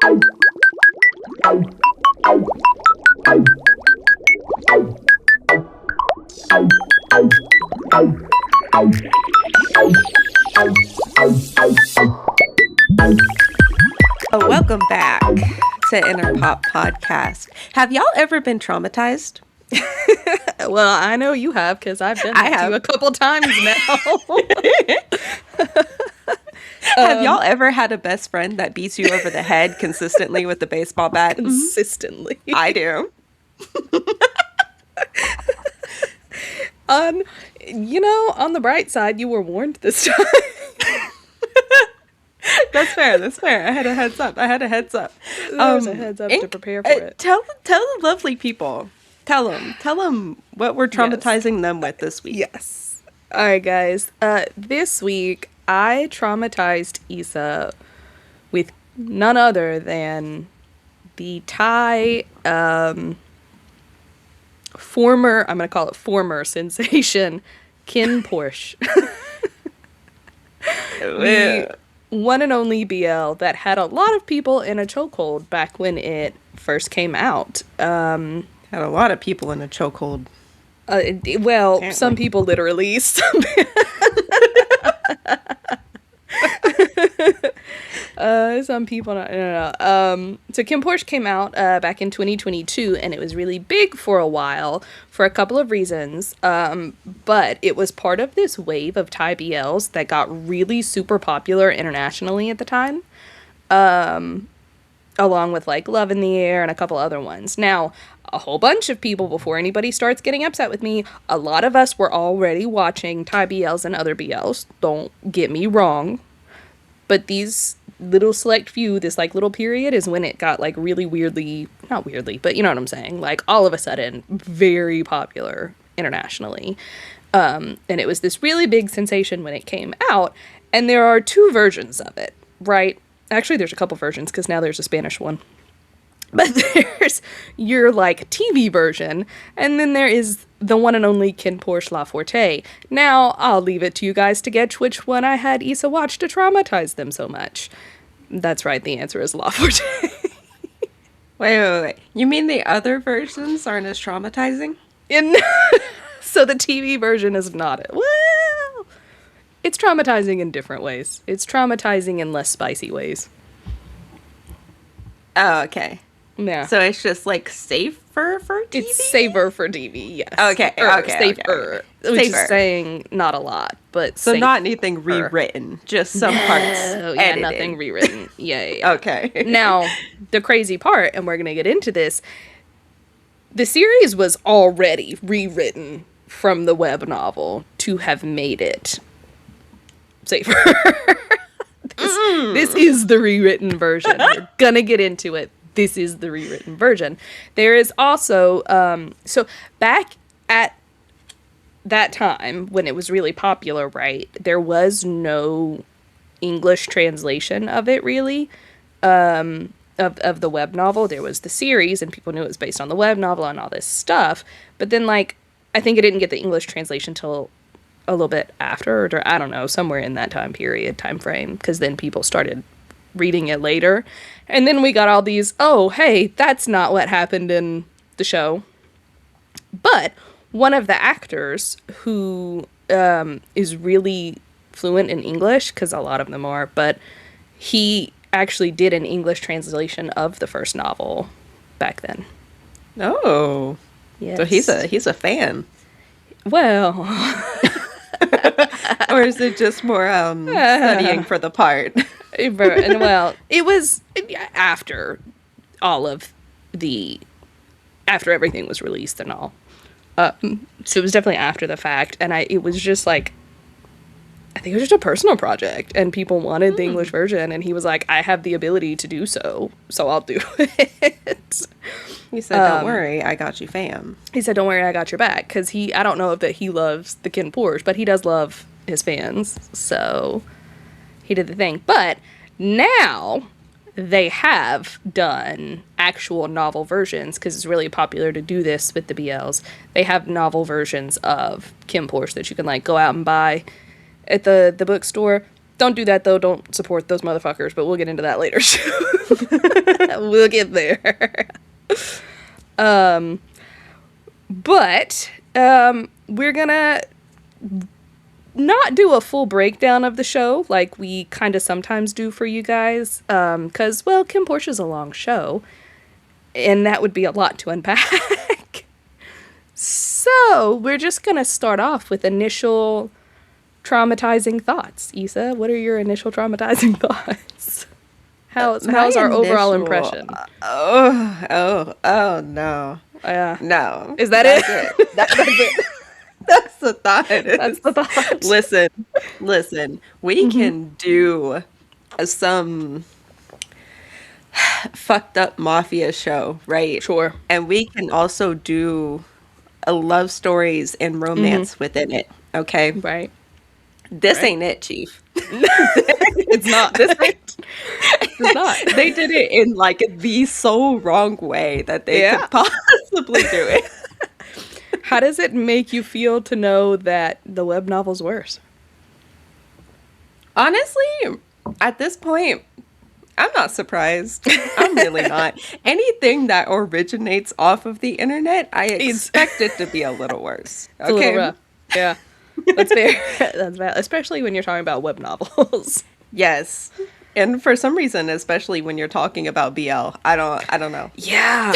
Welcome back to Inner Pop Podcast. Have y'all ever been traumatized? Well, I know you have, because I've been with you a couple times now. Have y'all ever had a best friend that beats you over the head consistently with a baseball bat? Consistently. I do. On the bright side, you were warned this time. That's fair. I had a heads up. There was a heads up to prepare for it. Tell the lovely people. Tell them what we're traumatizing them with this week. Yes. All right, guys. This week, I traumatized Issa with none other than the Thai former sensation, KinnPorsche. The one and only BL that had a lot of people in a chokehold back when it first came out. Had a lot of people in a chokehold. Some people literally. Some people not. No. So KinnPorsche came out back in 2022, and it was really big for a while for a couple of reasons. But it was part of this wave of Thai BLs that got really super popular internationally at the time. Along with like Love in the Air and a couple other ones. Now, a whole bunch of people, before anybody starts getting upset with me, a lot of us were already watching Thai BLs and other BLs. Don't get me wrong. But these little select few, this like little period is when it got like really not weirdly, but you know what I'm saying? Like all of a sudden, very popular internationally. And it was this really big sensation when it came out. And there are two versions of it, right? Actually, there's a couple versions because now there's a Spanish one. But there's your, like, TV version, and then there is the one and only KinnPorsche La Forte. Now, I'll leave it to you guys to guess which one I had Issa watch to traumatize them so much. That's right, the answer is La Forte. Wait. You mean the other versions aren't as traumatizing? So the TV version is not. Well, it's traumatizing in different ways. It's traumatizing in less spicy ways. Oh, okay. Yeah. So it's just like safer for TV? It's safer for TV, yes. Okay. Safer. Which is saying not a lot, but so not anything rewritten, just some parts edited. Nothing rewritten. Yeah. Okay. Now, the crazy part, and we're going to get into this, the series was already rewritten from the web novel to have made it safer. This is the rewritten version. We're gonna get into it. This is the rewritten version. There is also, so back at that time when it was really popular, right, there was no English translation of it really, of the web novel. There was the series and people knew it was based on the web novel and all this stuff. But then, like, I think it didn't get the English translation till a little bit after, or I don't know, somewhere in that time frame, because then people started reading it later. And then we got all these, oh, hey, that's not what happened in the show. But one of the actors who is really fluent in English, because a lot of them are, but he actually did an English translation of the first novel back then. Oh. Yes. So he's a fan. Well... Or is it just more studying for the part? Well, it was after everything was released and all. So it was definitely after the fact, and it was just like, I think it was just a personal project, and people wanted the English version, and he was like, I have the ability to do so I'll do it. He said, don't worry, I got you, fam. He said, don't worry, I got your back, because I don't know if that he loves the KinnPorsche, but he does love his fans, so he did the thing. But now they have done actual novel versions, because it's really popular to do this with the BLs. They have novel versions of KinnPorsche that you can, like, go out and buy at the bookstore. Don't do that, though. Don't support those motherfuckers, but we'll get into that later. We'll get there. But we're gonna not do a full breakdown of the show like we kind of sometimes do for you guys, because, well, KinnPorsche is a long show, and that would be a lot to unpack. So we're just gonna start off with initial traumatizing thoughts. Isa, what are your initial traumatizing thoughts? How's our overall impression? Oh, no. Yeah. No. Is that it? That's it. That's the thought. That's the thought. Listen. We can do some fucked up mafia show, right? Sure. And we can also do a love stories and romance within it. Okay. Right. This ain't it, Chief. It's not. It's not. They did it in like the so wrong way that they could possibly do it. How does it make you feel to know that the web novel's worse? Honestly, at this point, I'm not surprised. I'm really not. Anything that originates off of the internet, I expect it to be a little worse. Okay. It's a little rough. Yeah. That's fair. That's valid. Especially when you're talking about web novels. Yes. And for some reason, especially when you're talking about BL, I don't know. Yeah.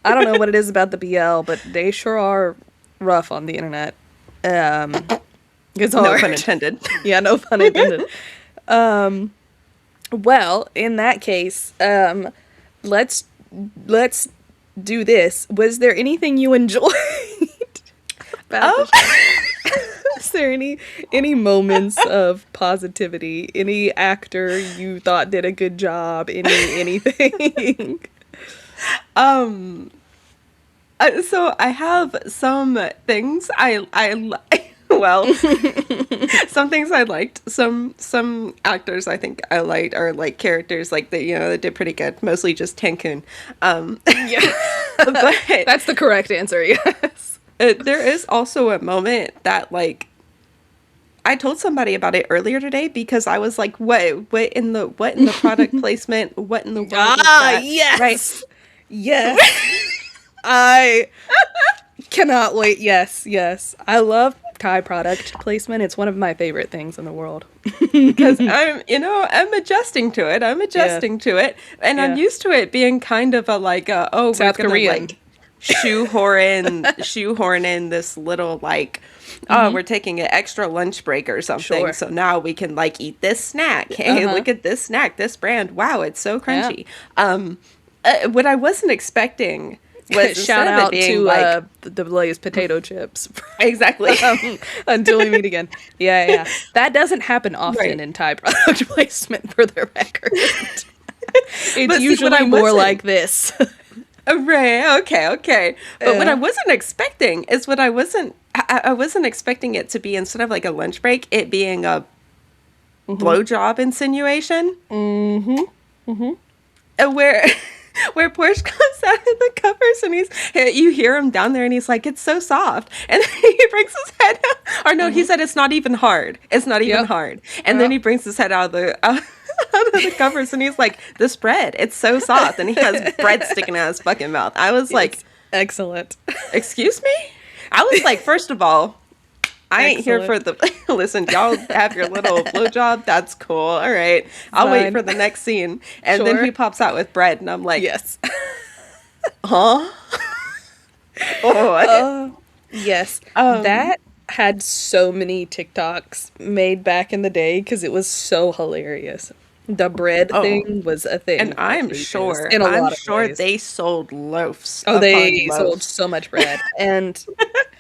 I don't know what it is about the BL, but they sure are rough on the internet. It's hard. No pun intended. Yeah, no pun intended. Well, in that case, let's do this. Was there anything you enjoyed about the show? Was there any moments of positivity? Any actor you thought did a good job? Anything? So I have some things well, some things I liked. Some actors I think I liked, or like characters like they did pretty good. Mostly just Tankun. Yeah, but that's the correct answer. Yes. There is also a moment that like I told somebody about it earlier today because I was like, what in the product placement? What in the world? Yes. Right. Yes. I cannot wait. Yes. I love Thai product placement. It's one of my favorite things in the world. Because I'm adjusting to it. And I'm used to it being kind of a like, South we're gonna Korean. like shoehorn in this little like, we're taking an extra lunch break or something. Sure. So now we can like eat this snack. Hey, look at this snack, this brand. Wow, it's so crunchy. Yeah. What I wasn't expecting was shout out to like, the Lay's potato chips. Exactly. Until we meet again. Yeah. That doesn't happen often in Thai product placement, for the record. It's usually more like this. Right. Okay. But what I wasn't expecting is I wasn't expecting it to be, instead of like a lunch break, it being a blowjob insinuation. Where Porsche comes out of the covers and you hear him down there and he's like, it's so soft. And then he brings his head out. Or no, he said it's not even hard. It's not even hard. And then he brings his head out of the covers and he's like, this bread, it's so soft. And he has bread sticking out his fucking mouth. I was like, excellent. Excuse me? I was like, first of all, I ain't here for the... Listen, y'all have your little blowjob. That's cool. All right. I'll wait for the next scene. And then he pops out with bread. And I'm like... Yes. Huh? Yes. That had so many TikToks made back in the day because it was so hilarious. The bread thing was a thing. And I'm sure they sold loaves. Oh, they sold so much bread. And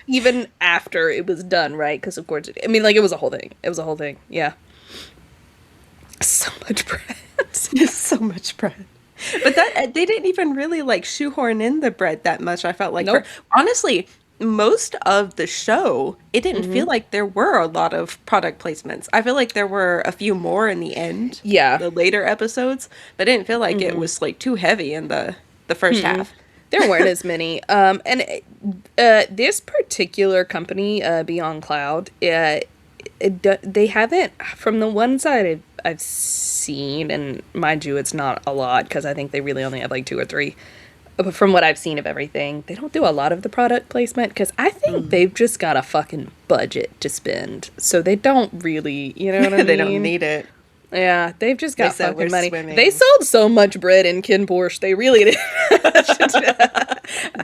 even after it was done, right? Because of course, it was a whole thing. It was a whole thing. Yeah. So much bread. So much bread. But that they didn't even really like shoehorn in the bread that much. I felt like, honestly, most of the show, it didn't feel like there were a lot of product placements. I feel like there were a few more in the end. Yeah. The later episodes. But it didn't feel like it was like too heavy in the first half. There weren't as many. And this particular company, Beyond Cloud, they haven't, from the one side I've seen, and mind you, it's not a lot because I think they really only have like 2 or 3. But from what I've seen of everything, they don't do a lot of the product placement because I think they've just got a fucking budget to spend. So they don't really, you know what I mean? They don't need it. Yeah, they've just got said, fucking "We're money. swimming." They sold so much bread in KinnPorsche. They really did.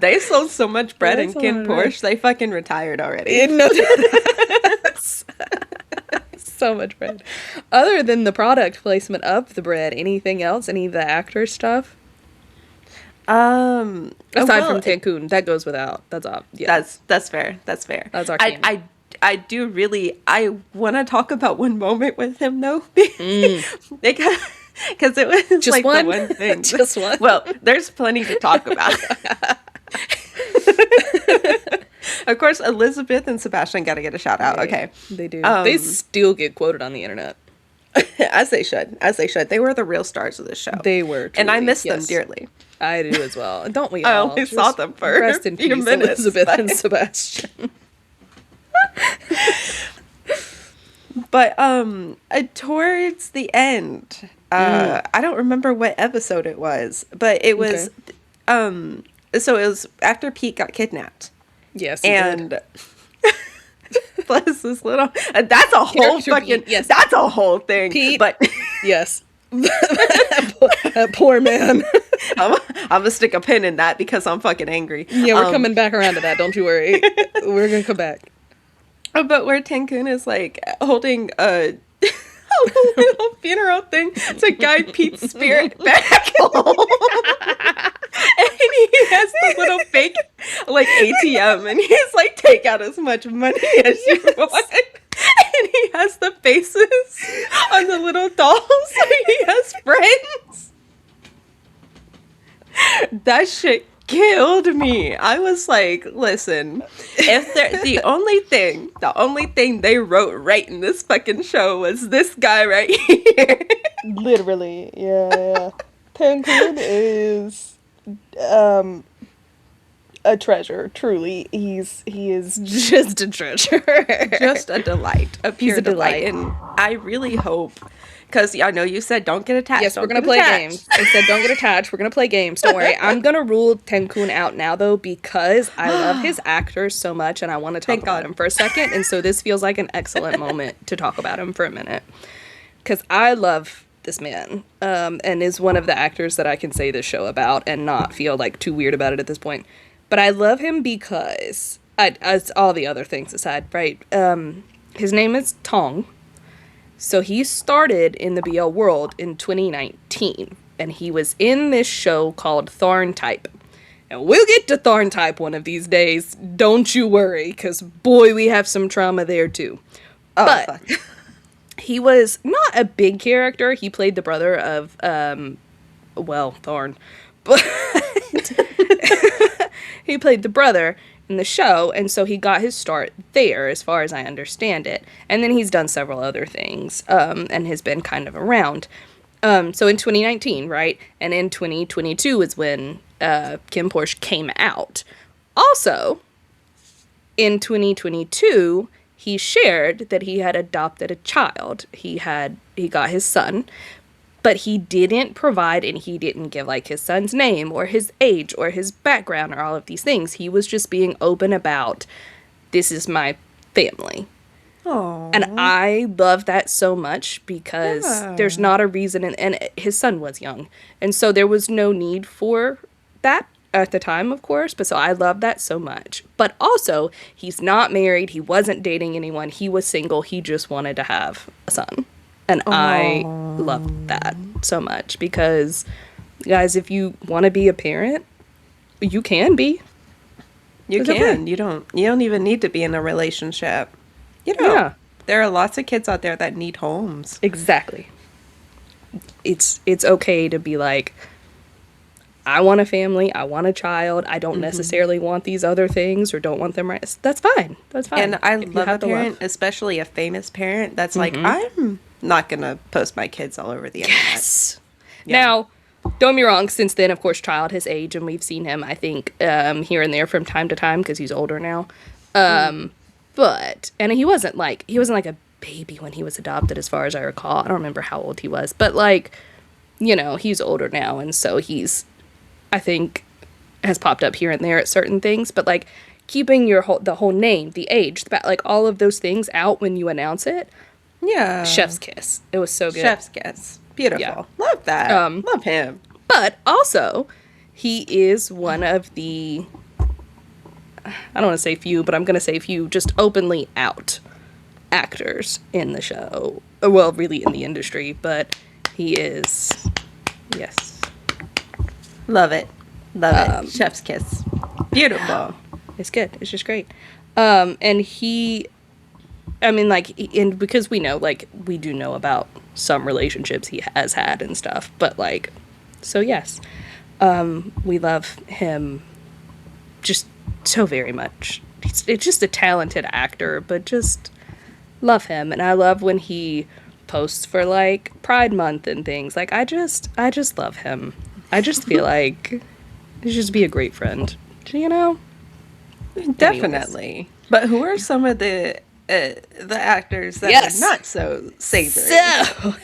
They sold so much bread in That's a lot of bread. KinnPorsche, they fucking retired already. So much bread. Other than the product placement of the bread, anything else? Any of the actor stuff? Aside from Cancun, that goes without. That's all. Yeah, That's fair. That's fair. That's our candy. I do really. I want to talk about one moment with him though, because it was Just like one? the one thing. Just one? Well, there's plenty to talk about. Of course, Elizabeth and Sebastian got to get a shout out. Okay, they do. They still get quoted on the internet. as they should. As they should. They were the real stars of this show. They were, and I truly, miss them yes. dearly. I do as well. Don't we I all? only saw them for rest in a few peace, minutes, Elizabeth but- and Sebastian. But towards the end, I don't remember what episode it was, but it was so it was after Pete got kidnapped. Yes, And plus this little that's a whole Character fucking Pete, yes. that's a whole thing. Pete. But yes. That poor man. I'm gonna stick a pin in that because I'm fucking angry. Yeah, we're coming back around to that. Don't you worry. We're gonna come back. But where Cancun is like holding a little funeral thing to guide Pete's spirit back home. And he has the little fake like ATM and he's like, take out as much money as you want. And he has the faces on the little dolls so he has friends. That shit killed me. I was like, listen, if the only thing they wrote right in this fucking show was this guy right here. Literally, yeah. Cancun is a treasure. Truly, he is just a treasure. Just a delight, a pure He's a delight. And I really hope, because I know you said don't get attached. Yes, we're gonna play games. I said don't get attached. We're gonna play games. Don't worry. I'm gonna rule Cancun out now though because I love his actor so much and I want to talk about him for a second. And so this feels like an excellent moment to talk about him for a minute because I love this man and is one of the actors that I can say this show about and not feel like too weird about it at this point. But I love him because as all the other things aside, right? His name is Tong. So he started in the BL world in 2019, and he was in this show called Thorn Type. And we'll get to Thorn Type one of these days, don't you worry, because boy, we have some trauma there too. But fuck. he was not a big character. He played the brother of, Thorn. But he played the brother in the show, and so he got his start there, as far as I understand it. And then he's done several other things, and has been kind of around. So in 2019, right? And in 2022 is when KinnPorsche came out. Also, in 2022, he shared that he had adopted a child. He got his son, but he didn't provide and he didn't give like his son's name or his age or his background or all of these things. He was just being open about, this is my family. Aww. And I love that so much because there's not a reason, and his son was young. And so there was no need for that at the time, of course. But so I love that so much. But also, he's not married. He wasn't dating anyone. He was single. He just wanted to have a son. And I love that so much because, guys, if you want to be a parent, you can be. You It's can. okay. You don't even need to be in a relationship. You know, Yeah. there are lots of kids out there that need homes. Exactly. It's okay to be like, I want a family, I want a child, I don't necessarily want these other things or don't want them right. That's fine. That's fine. And I If you love a have the parent, especially a famous parent, that's like, I'm not going to post my kids all over the internet. Yes. Yeah. Now, don't get me wrong, since then, of course, child has aged and we've seen him, I think, here and there from time to time because he's older now. But, and he wasn't like a baby when he was adopted, as far as I recall. I don't remember how old he was, but like, you know, he's older now, and so he's, I think, has popped up here and there at certain things, but like keeping the whole name, the age, like all of those things out when you announce it. Yeah. Chef's kiss. It was so good. Chef's kiss. Beautiful. Yeah. Love that. Love him. But also, he is one of the, I don't want to say few, but I'm going to say few, just openly out actors in the show. Well, really in the industry, but he is, yes. Love it. Love it. Chef's kiss. Beautiful. It's good. It's just great. And he, I mean, like, and because we know, like, we do know about some relationships he has had and stuff, but like, so yes, we love him just so very much. It's just a talented actor, but just love him. And I love when he posts for like Pride Month and things. Like, I just love him. I just feel like he should just be a great friend, you know? Definitely. Anyways. But who are some of the actors that are not so savory? So,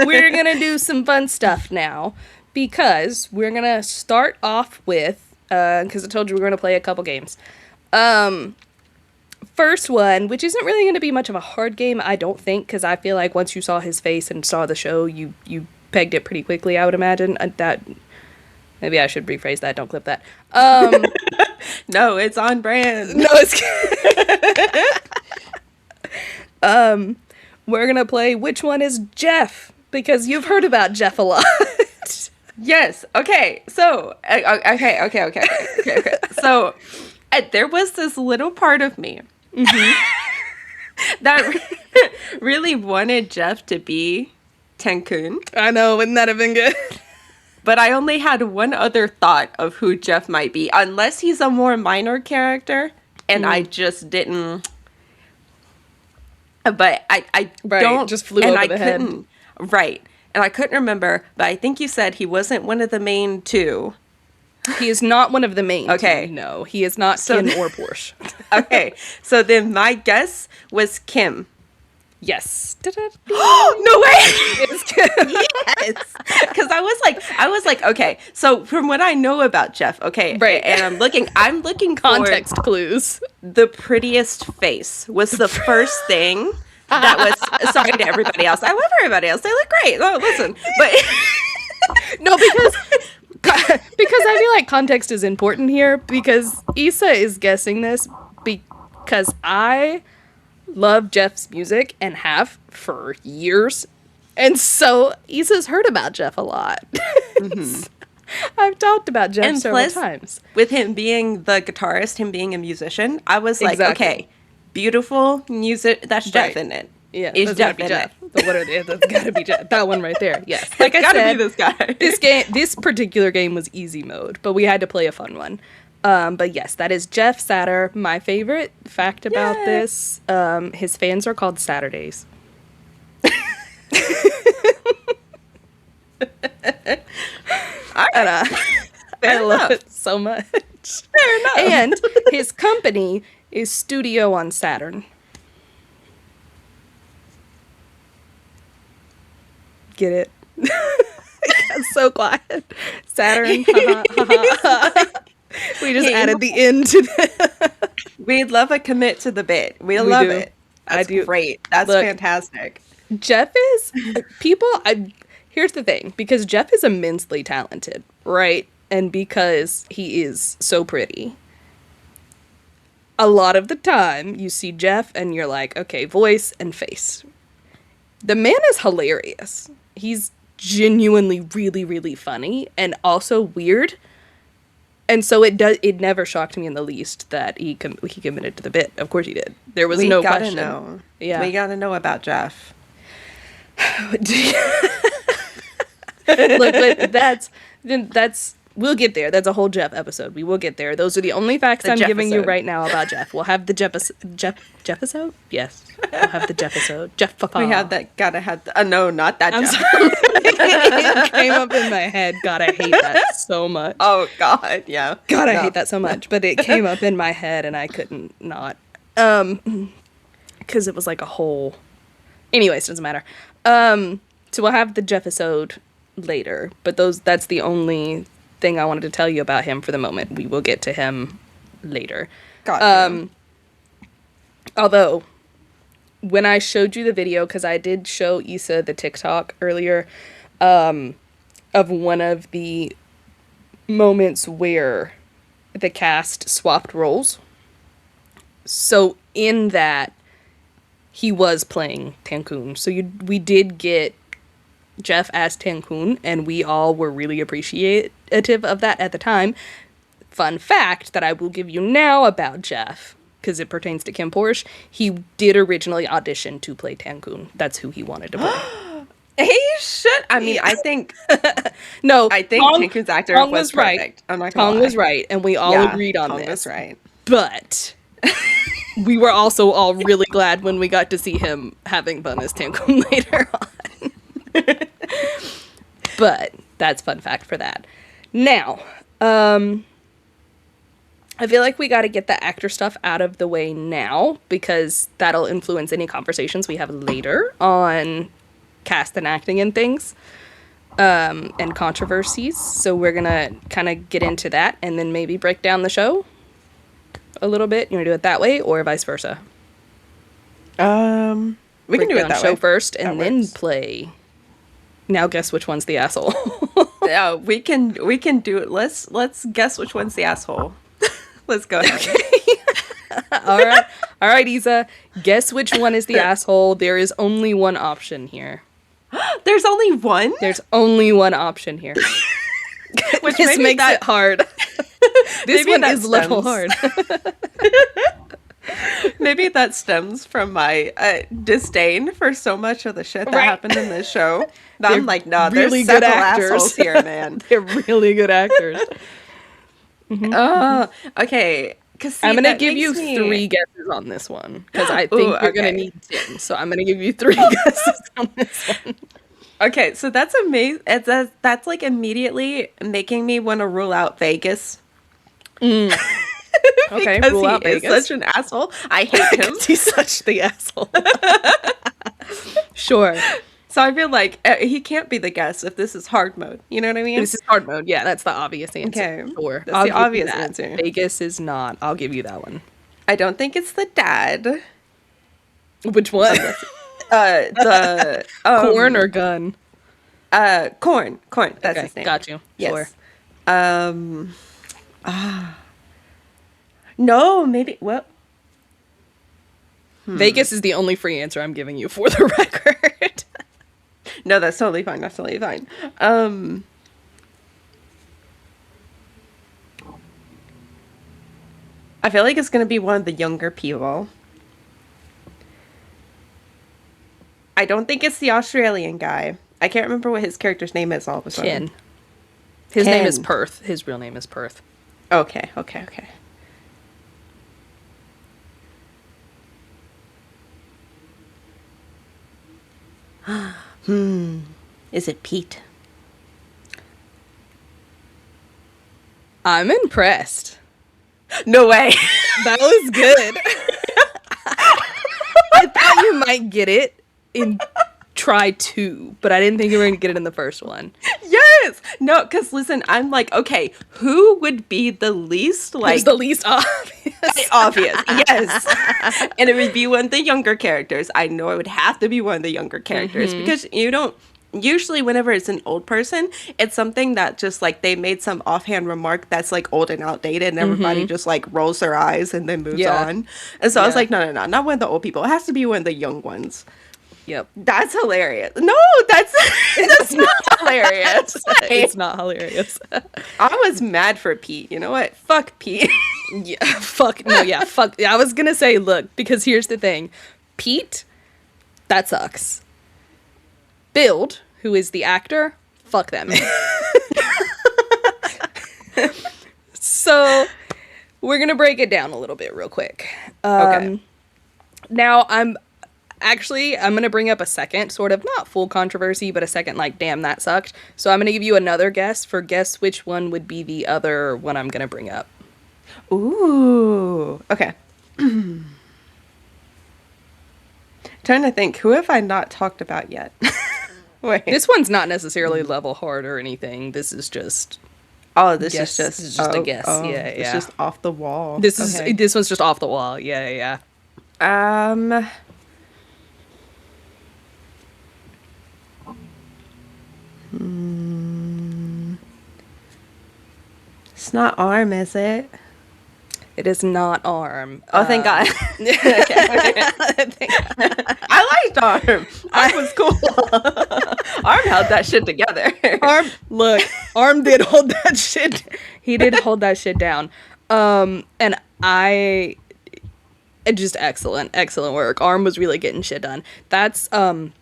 we're going to do some fun stuff now, because we're going to start off with, because I told you we're going to play a couple games. First one, which isn't really going to be much of a hard game, I don't think, because I feel like once you saw his face and saw the show, you pegged it pretty quickly, I would imagine. That maybe I should rephrase that. Don't clip that. No, it's on brand. No, it's we're gonna play Which One Is Jeff, because you've heard about Jeff a lot. Yes. Okay. So okay. So there was this little part of me that really wanted Jeff to be Tenkun. I know, wouldn't that have been good? But I only had one other thought of who Jeff might be, unless he's a more minor character, and I just didn't. But I don't just flew over the head. Right, and I couldn't remember. But I think you said he wasn't one of the main two. He is not one of the main. Okay, two, no, he is not Kinn or Porsche. Okay, so then my guess was Kim. Yes. No way. Yes. Because I was like, okay. So from what I know about Jeff, okay, right, and I'm looking context for clues. The prettiest face was the first thing that was. Sorry to everybody else. I love everybody else. They look great. Oh, listen, but no, because I feel like context is important here, because Issa is guessing this because I love Jeff's music and have for years, and so Issa's heard about Jeff a lot. I've talked about Jeff several times. With him being the guitarist, him being a musician, I was like, okay, beautiful music. That's Jeff in it. Yeah, is Jeff in Jeff. it? But what are they? That's gotta be Jeff. That one right there. Yes, like I gotta said, be this guy. This particular game was easy mode, but we had to play a fun one. But yes, that is Jeff Satter. My favorite fact about this, his fans are called Saturdays. And, I love it so much. Fair enough. And his company is Studio on Saturn. Get it? It's so quiet. Saturn. We just added the end to the. We'd love a commit to the bit. We love it. That's great. That's fantastic. Jeff is here's the thing, because Jeff is immensely talented, right? And because he is so pretty, a lot of the time you see Jeff and you're like, okay, voice and face. The man is hilarious. He's genuinely really, really funny and also weird. And so it never shocked me in the least that he committed to the bit. Of course he did. There was no question. Know. Yeah. We gotta know about Jeff. Look, but that's we'll get there. That's a whole Jeff episode. We will get there. Those are the only facts I'm giving you right now about Jeff. We'll have the Jeff episode? Yes. We'll have the Jeff episode. Jeff Papa. We have that. Gotta have. No, not that. I'm Jeff. sorry. It came up in my head. God, I hate that so much. Oh God, yeah. God, I hate that so much. But it came up in my head, and I couldn't not. because it was like a whole. Anyways, doesn't matter. So we'll have the Jeff episode later, but that's the only thing I wanted to tell you about him for the moment. We will get to him later. Gotcha. Although, when I showed you the video, because I did show Issa the TikTok earlier, of one of the moments where the cast swapped roles. So in that, he was playing Tankun. So we did get Jeff as Tankun, and we all were really appreciative of that at the time. Fun fact that I will give you now about Jeff, because it pertains to KinnPorsche, he did originally audition to play Tankun. That's who he wanted to play. He should. I mean, I think. No, I think Tankun's actor was perfect. Right. I'm not gonna Tong lie. was right, and we all agreed on Tong this. was right. But we were also all really glad when we got to see him having fun as Tankun later on. But that's fun fact for that. Now, I feel like we got to get the actor stuff out of the way now, because that'll influence any conversations we have later on cast and acting and things, and controversies. So we're gonna kind of get into that and then maybe break down the show a little bit. You want to do it that way or vice versa? We can do it that show way. first and That then works. play. Now guess which one's the asshole. Yeah, we can do it. Let's guess which one's the asshole. Let's go ahead. All right, Isa. Guess which one is the asshole. There is only one option here. There's only one? There's only one option here. Which This makes it hard. This maybe one that is a little hard. Maybe that stems from my disdain for so much of the shit that happened in this show. That I'm like, no, there's really several good actors. assholes here, man. They're really good actors. Okay. I'm going to give you 3 guesses on this one, because I think you're going to need 10. So I'm going to give you 3 guesses on this one. Okay, so that's amazing. That's like immediately making me want to rule out Vegas. Okay, Because rule he out is Vegas. such an asshole. I hate him. He's such the asshole. Sure. So I feel like he can't be the guest if this is hard mode. You know what I mean? This is hard mode. Yeah, that's the obvious answer. Okay, Sure. that's I'll the give you obvious that. answer. Vegas is not. I'll give you that one. I don't think it's the dad. Which one? The Corn or gun? Corn. That's Okay, his name. got you. Yes. Sure. No, maybe. Well, Vegas is the only free answer I'm giving you for the record. no, that's totally fine. That's totally fine. I feel like it's gonna be one of the younger people. I don't think it's the Australian guy. I can't remember what his character's name is all of a sudden. Ken. His name is Ken. Perth. His real name is Perth. Okay. Is it Pete? I'm impressed. No way. That was good. I thought you might get it in try 2, but I didn't think you were going to get it in the first one. Yes. No, because listen, I'm like, okay, who would be the least It's like the least obvious. obvious? Yes. And it would be one of the younger characters. I know it would have to be one of the younger characters because you don't. Usually, whenever it's an old person, it's something that just like they made some offhand remark that's like old and outdated, and everybody just like rolls their eyes and then moves Yeah. on. And so I was Yeah. like, no, not one of the old people. It has to be one of the young ones. Yep. That's hilarious. No, that's not hilarious. It's not hilarious. I was mad for Pete. You know what? Fuck Pete. Yeah, fuck. No, yeah, fuck. I was gonna say, look, because here's the thing. Pete, that sucks. Build, who is the actor, fuck them. So, we're gonna break it down a little bit real quick. Okay. Now, I'm gonna bring up a second, sort of, not full controversy, but a second, like, damn, that sucked. So I'm gonna give you another guess which one would be the other one I'm gonna bring up. Ooh. Okay. Trying to think, who have I not talked about yet? Wait. This one's not necessarily level hard or anything. This is just This is just a guess. Yeah, It's just off the wall. This one's just off the wall. Yeah. It's not Arm, is it? It is not Arm. Oh, thank God. Okay. I liked Arm. Arm was cool. Arm held that shit together. Arm did hold that shit. He did hold that shit down. And just excellent work. Arm was really getting shit done. That's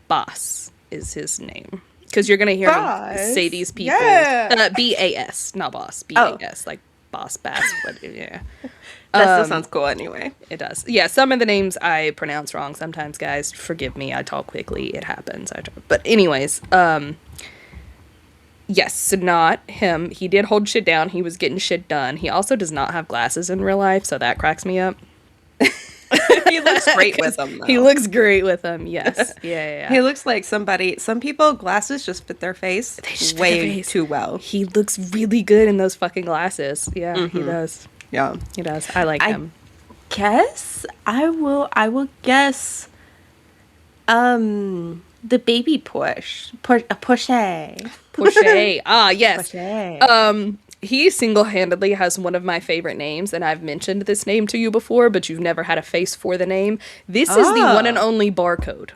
Boss is his name. Because you're gonna hear me say these people. Yeah. BAS, not Boss. BAS, like Boss Bass. But yeah. That still sounds cool anyway. It does. Yeah, some of the names I pronounce wrong sometimes, guys. Forgive me. I talk quickly. It happens. But anyways, yes, not him. He did hold shit down. He was getting shit done. He also does not have glasses in real life, so that cracks me up. He looks great with them, though. He looks great with them, yes. Yeah. He looks like some people, glasses just fit their face way too well. He looks really good in those fucking glasses. Yeah, he does. Yeah. He does. I like him. I will guess the baby Porsche. Porsche. Ah, yes. Porsche. He single-handedly has one of my favorite names, and I've mentioned this name to you before, but you've never had a face for the name. This is the one and only Barcode.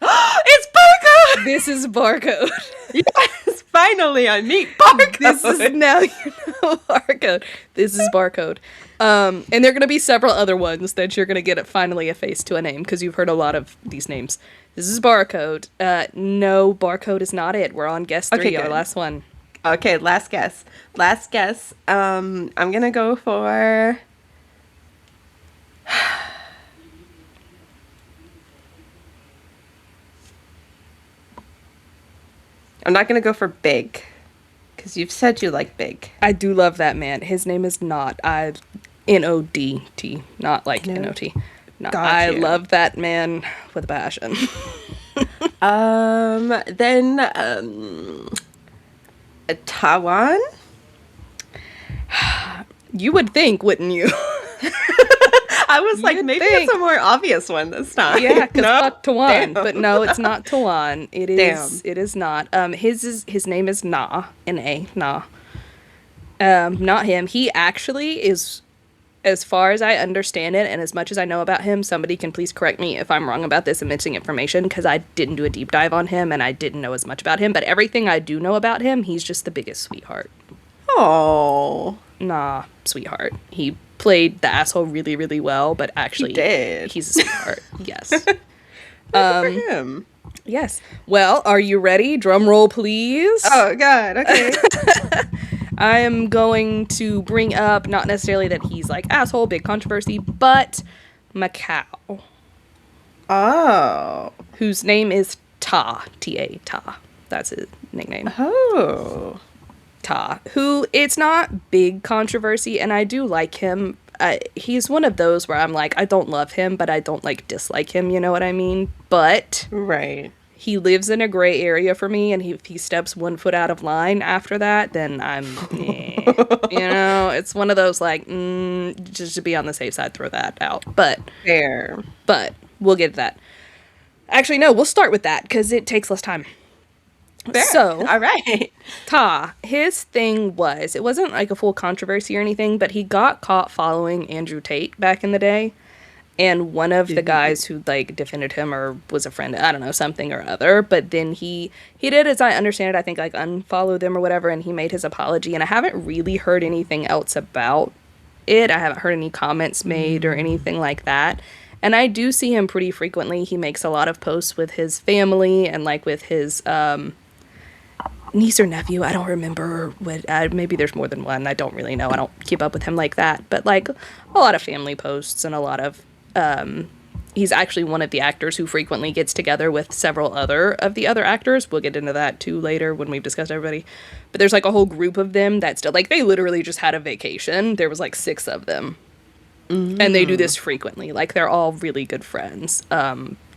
It's Barcode! This is Barcode. Yes, finally I meet Barcode. This is now you know Barcode. This is Barcode. And there are going to be several other ones that you're going to get finally a face to a name, because you've heard a lot of these names. This is Barcode. No, Barcode is not it. We're on guess 3, okay, our last one. Okay, last guess. I'm gonna go for... I'm not gonna go for Big, because you've said you like Big. I do love that man. His name is not N-O-D-T, not like N-O-T. No, I love that man with a passion. Taiwan? You would think, wouldn't you? I was like, maybe it's a more obvious one this time. Yeah, because fuck Tawan. But no, it's not Tawan. It is not. His name is Na. N-A. Na. Not him. He actually is, as far as I understand it, and as much as I know about him, somebody can please correct me if I'm wrong about this and missing information, because I didn't do a deep dive on him, and I didn't know as much about him, but everything I do know about him, he's just the biggest sweetheart. Oh. Nah, sweetheart. He played the asshole really, really well, but actually, he's a sweetheart. Yes. Good for him. Yes. Well, are you ready? Drum roll, please. Oh, God. Okay. I am going to bring up, not necessarily that he's like asshole, big controversy, but Macau. Oh. Whose name is Ta. T-A. Ta. That's his nickname. Oh. Ta. Who, it's not big controversy, and I do like him. He's one of those where I'm like, I don't love him, but I don't like dislike him, you know what I mean? But. Right. He lives in a gray area for me, and if he steps 1 foot out of line after that, then I'm, you know, it's one of those, like, just to be on the safe side, throw that out. But, fair. But, we'll get to that. Actually, no, we'll start with that, because it takes less time. Fair. So, all right. Ta, his thing was, it wasn't like a full controversy or anything, but he got caught following Andrew Tate back in the day. And one of the guys who, like, defended him or was a friend, I don't know, something or other. But then he did, as I understand it, I think, like, unfollow them or whatever, and he made his apology. And I haven't really heard anything else about it. I haven't heard any comments made or anything like that. And I do see him pretty frequently. He makes a lot of posts with his family and, like, with his niece or nephew. I don't remember what, maybe there's more than one. I don't really know. I don't keep up with him like that. But, like, a lot of family posts and a lot of... he's actually one of the actors who frequently gets together with several of the other actors. We'll get into that too later when we've discussed everybody. But there's like a whole group of them that still, like, they literally just had a vacation. There was like 6 of them. And they do this frequently. Like, they're all really good friends. Ta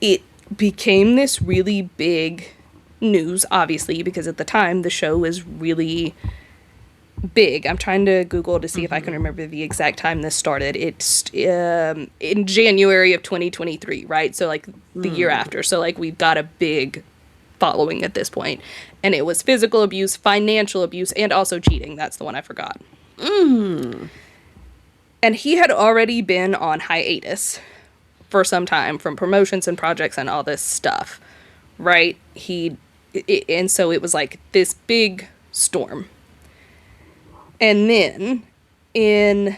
it became this really big news, obviously, because at the time the show was really big. I'm trying to Google to see if I can remember the exact time this started. It's in January of 2023, right? So like the year after. So like we've got a big following at this point. And it was physical abuse, financial abuse, and also cheating. That's the one I forgot. And he had already been on hiatus for some time from promotions and projects and all this stuff, right? And so it was like this big storm. And then in,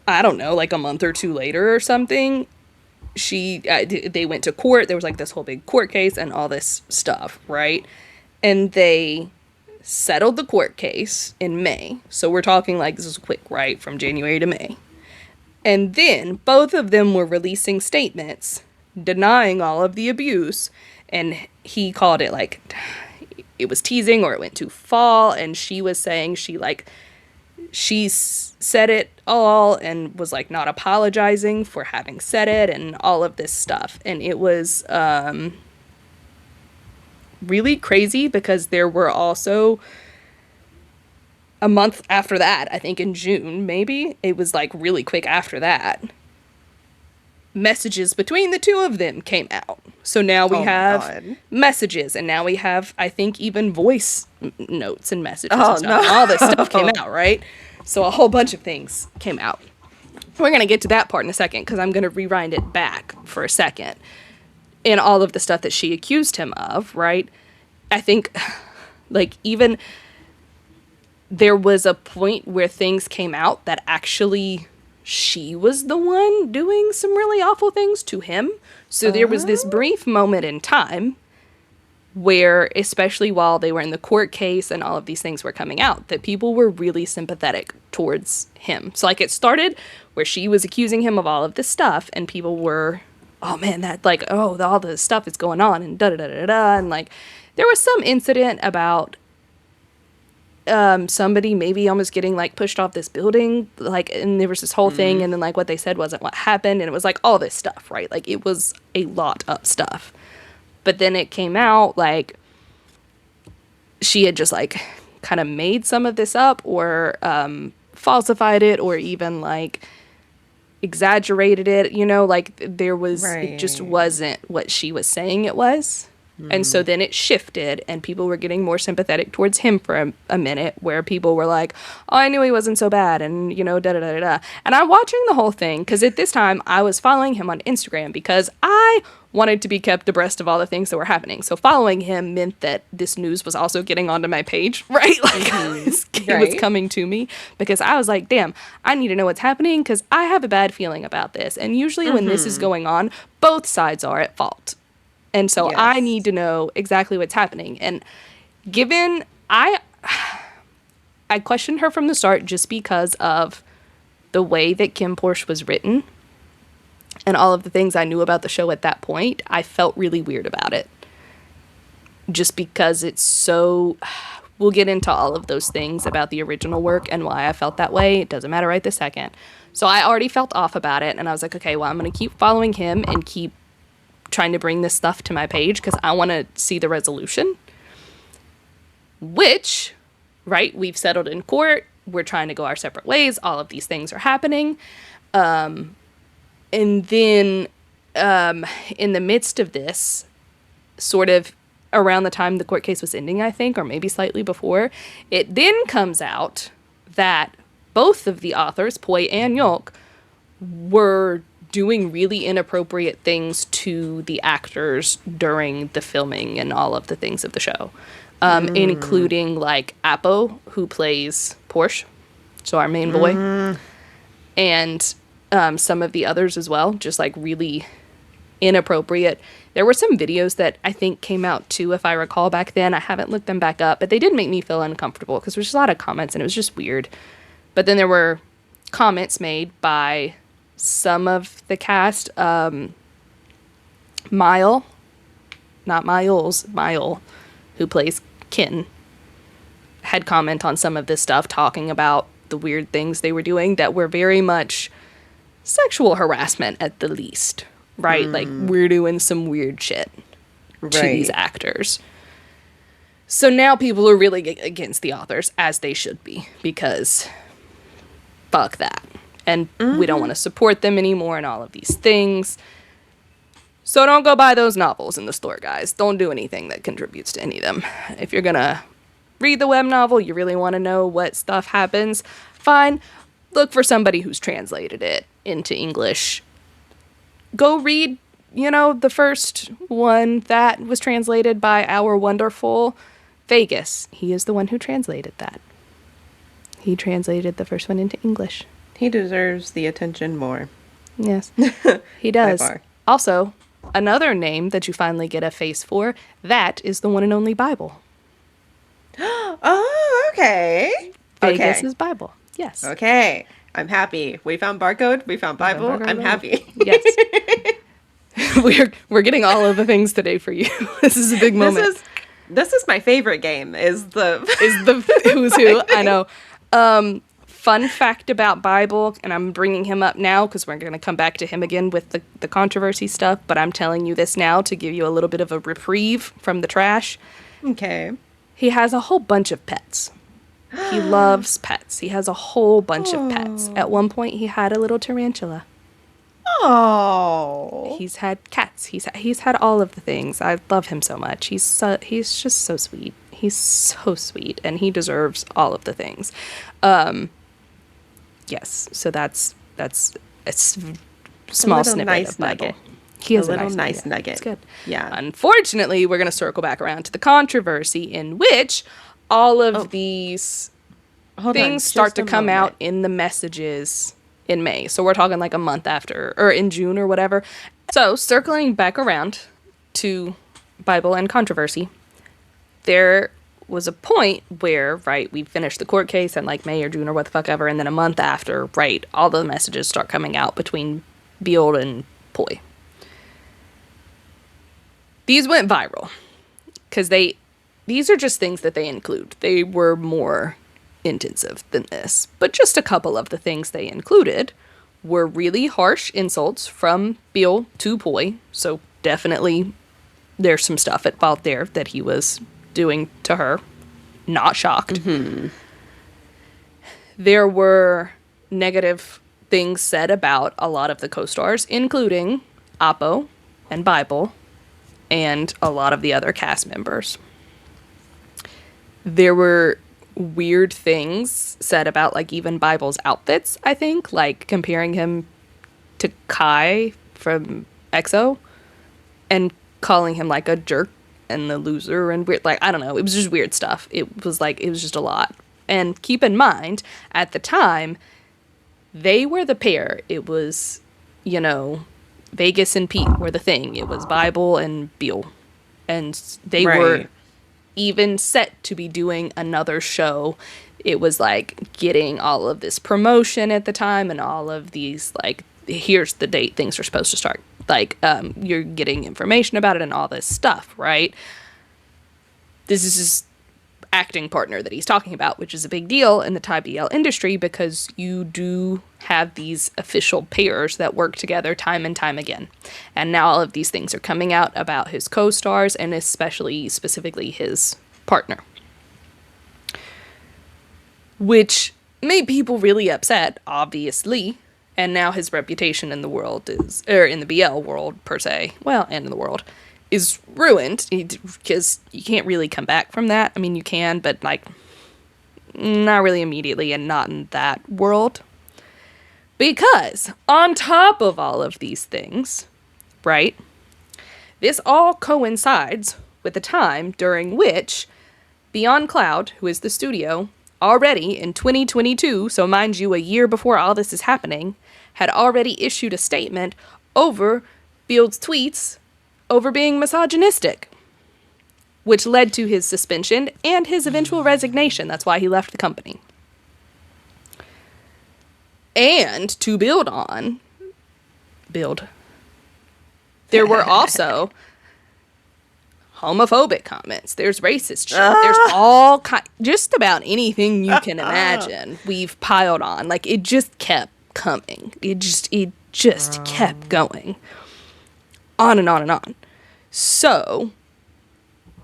I don't know, like a month or two later or something, they went to court. There was like this whole big court case and all this stuff, right? And they settled the court case in May. So we're talking like this is quick, right? From January to May. And then both of them were releasing statements denying all of the abuse. And he called it like it was teasing or it went too far. And she was saying she said it all and was like not apologizing for having said it and all of this stuff. And it was really crazy because there were also a month after that, I think in June, maybe, it was like really quick after that, messages between the two of them came out. So now we have messages, and now we have, I think, even voice notes and messages and stuff. No. And all this stuff came out, right? So a whole bunch of things came out. We're going to get to that part in a second, because I'm going to rewind it back for a second. In all of the stuff that she accused him of, right? I think, like, even there was a point where things came out that actually she was the one doing some really awful things to him. So there was this brief moment in time where, especially while they were in the court case and all of these things were coming out, that people were really sympathetic towards him. So, like, it started where she was accusing him of all of this stuff, and people were, oh man, that, like, oh, all this stuff is going on, and da-da-da-da-da, and, like, there was some incident about somebody maybe almost getting, like, pushed off this building, like, and there was this whole thing, and then, like, what they said wasn't what happened, and it was, like, all this stuff, right? Like, it was a lot of stuff. But then it came out, like, she had just, like, kind of made some of this up, or falsified it, or even, like, exaggerated it, you know, like, there was, it just wasn't what she was saying it was. And so then it shifted, and people were getting more sympathetic towards him for a minute, where people were like, oh, I knew he wasn't so bad, and, you know, da-da-da-da-da. And I'm watching the whole thing, because at this time, I was following him on Instagram, because I wanted to be kept abreast of all the things that were happening. So following him meant that this news was also getting onto my page, right? Like, it was coming to me, because I was like, damn, I need to know what's happening, because I have a bad feeling about this. And usually when this is going on, both sides are at fault. And so I need to know exactly what's happening. And given I questioned her from the start just because of the way that KinnPorsche was written and all of the things I knew about the show at that point, I felt really weird about it. Just because it's so... We'll get into all of those things about the original work and why I felt that way. It doesn't matter right this second. So I already felt off about it, and I was like, okay, well, I'm going to keep following him and keep trying to bring this stuff to my page because I want to see the resolution. Which, right, we've settled in court. We're trying to go our separate ways. All of these things are happening. And then in the midst of this, sort of around the time the court case was ending, I think, or maybe slightly before, it then comes out that both of the authors, Poi and Yolk, were doing really inappropriate things to the actors during the filming and all of the things of the show, including, like, Apo, who plays Porsche, so our main boy, and some of the others as well, just, like, really inappropriate. There were some videos that I think came out, too, if I recall back then. I haven't looked them back up, but they did make me feel uncomfortable, because there was just a lot of comments, and it was just weird. But then there were comments made by some of the cast, Mile, not Miles, Mile, who plays Kinn, had comment on some of this stuff, talking about the weird things they were doing that were very much sexual harassment at the least, right? Like, we're doing some weird shit to these Right. actors. So now people are really against the authors, as they should be, because fuck that. And we don't want to support them anymore and all of these things. So don't go buy those novels in the store, guys. Don't do anything that contributes to any of them. If you're gonna read the web novel, you really want to know what stuff happens, fine. Look for somebody who's translated it into English. Go read, the first one that was translated by our wonderful Vegas. He is the one who translated that. He translated the first one into English. He deserves the attention more. Yes, he does. By far. Also, another name that you finally get a face for, that is the one and only Bible. Oh, okay. Vegas Okay. is Bible. Yes. Okay. I'm happy. We found barcode. We found Bible. Barcode, I'm happy. Yes. we're getting all of the things today for you. This is a big moment. This is my favorite game. Is the Who's who. I know. Fun fact about Bible, and I'm bringing him up now because we're going to come back to him again with the controversy stuff, but I'm telling you this now to give you a little bit of a reprieve from the trash. Okay. He has a whole bunch of pets. He loves pets. He has a whole bunch of pets. At one point, he had a little tarantula. Oh. He's had cats. He's had all of the things. I love him so much. He's just so sweet. He's so sweet, and he deserves all of the things. Yes. So that's a small snippet nice of Bible. nugget. He is a little nice nugget. It's good. Yeah. Unfortunately, we're going to circle back around to the controversy in which all of these things start to come out in the messages in May. So we're talking like a month after, or in June or whatever. So circling back around to Bible and controversy, there was a point where, right, we finished the court case in like May or June or what the fuck ever, and then a month after, right, all the messages start coming out between Beale and Poi. These went viral because these are just things that they include. They were more intensive than this, but just a couple of the things they included were really harsh insults from Beale to Poi. So definitely there's some stuff at fault there that he was doing to her. Not shocked. Mm-hmm. There were negative things said about a lot of the co-stars, including Apo and Bible and a lot of the other cast members. There were weird things said about, like, even Bible's outfits, I think, like comparing him to Kai from EXO and calling him like a jerk and the loser and weird, like, I don't know, it was just weird stuff. It was just a lot. And keep in mind, at the time, they were the pair. It was, Vegas and Pete were the thing. It was Bible and Beale. And they were even set to be doing another show. It was like getting all of this promotion at the time and all of these, like, here's the date things are supposed to start. Like, you're getting information about it and all this stuff, right? This is his acting partner that he's talking about, which is a big deal in the Thai BL industry because you do have these official pairs that work together time and time again. And now all of these things are coming out about his co-stars and specifically his partner. Which made people really upset, obviously. And now his reputation in the world in the BL world per se, well, and in the world, is ruined because you can't really come back from that. I mean, you can, but like not really immediately and not in that world. Because on top of all of these things, right, this all coincides with the time during which Beyond Cloud, who is the studio, already in 2022, so mind you, a year before all this is happening, had already issued a statement over Beale's tweets over being misogynistic, which led to his suspension and his eventual resignation. That's why he left the company. And to build, there were also homophobic comments. There's racist shit. There's just about anything you can imagine we've piled on. Like, it just kept coming. It just kept going. On and on and on. So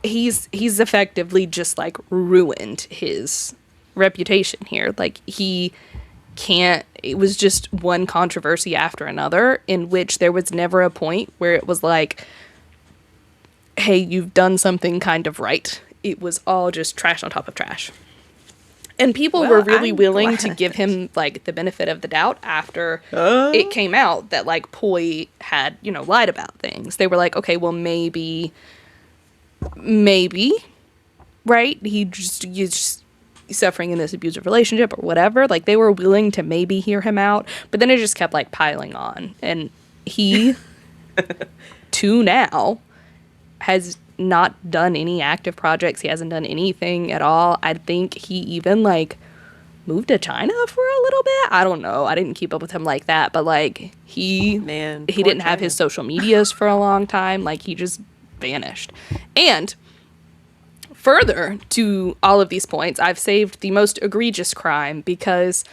he's effectively just like ruined his reputation here. Like he can't, it was just one controversy after another in which there was never a point where it was like, hey, you've done something kind of right. It was all just trash on top of trash. And people were really willing to give him like the benefit of the doubt after it came out that like Poi had, you know, lied about things. They were like, okay, well maybe, right? He's suffering in this abusive relationship or whatever. Like they were willing to maybe hear him out, but then it just kept like piling on. And he, to now, has not done any active projects. He hasn't done anything at all. I think he even like moved to China for a little bit. I don't know. I didn't keep up with him like that, but like he didn't have his social medias for a long time. Like he just vanished. And further to all of these points, I've saved the most egregious crime because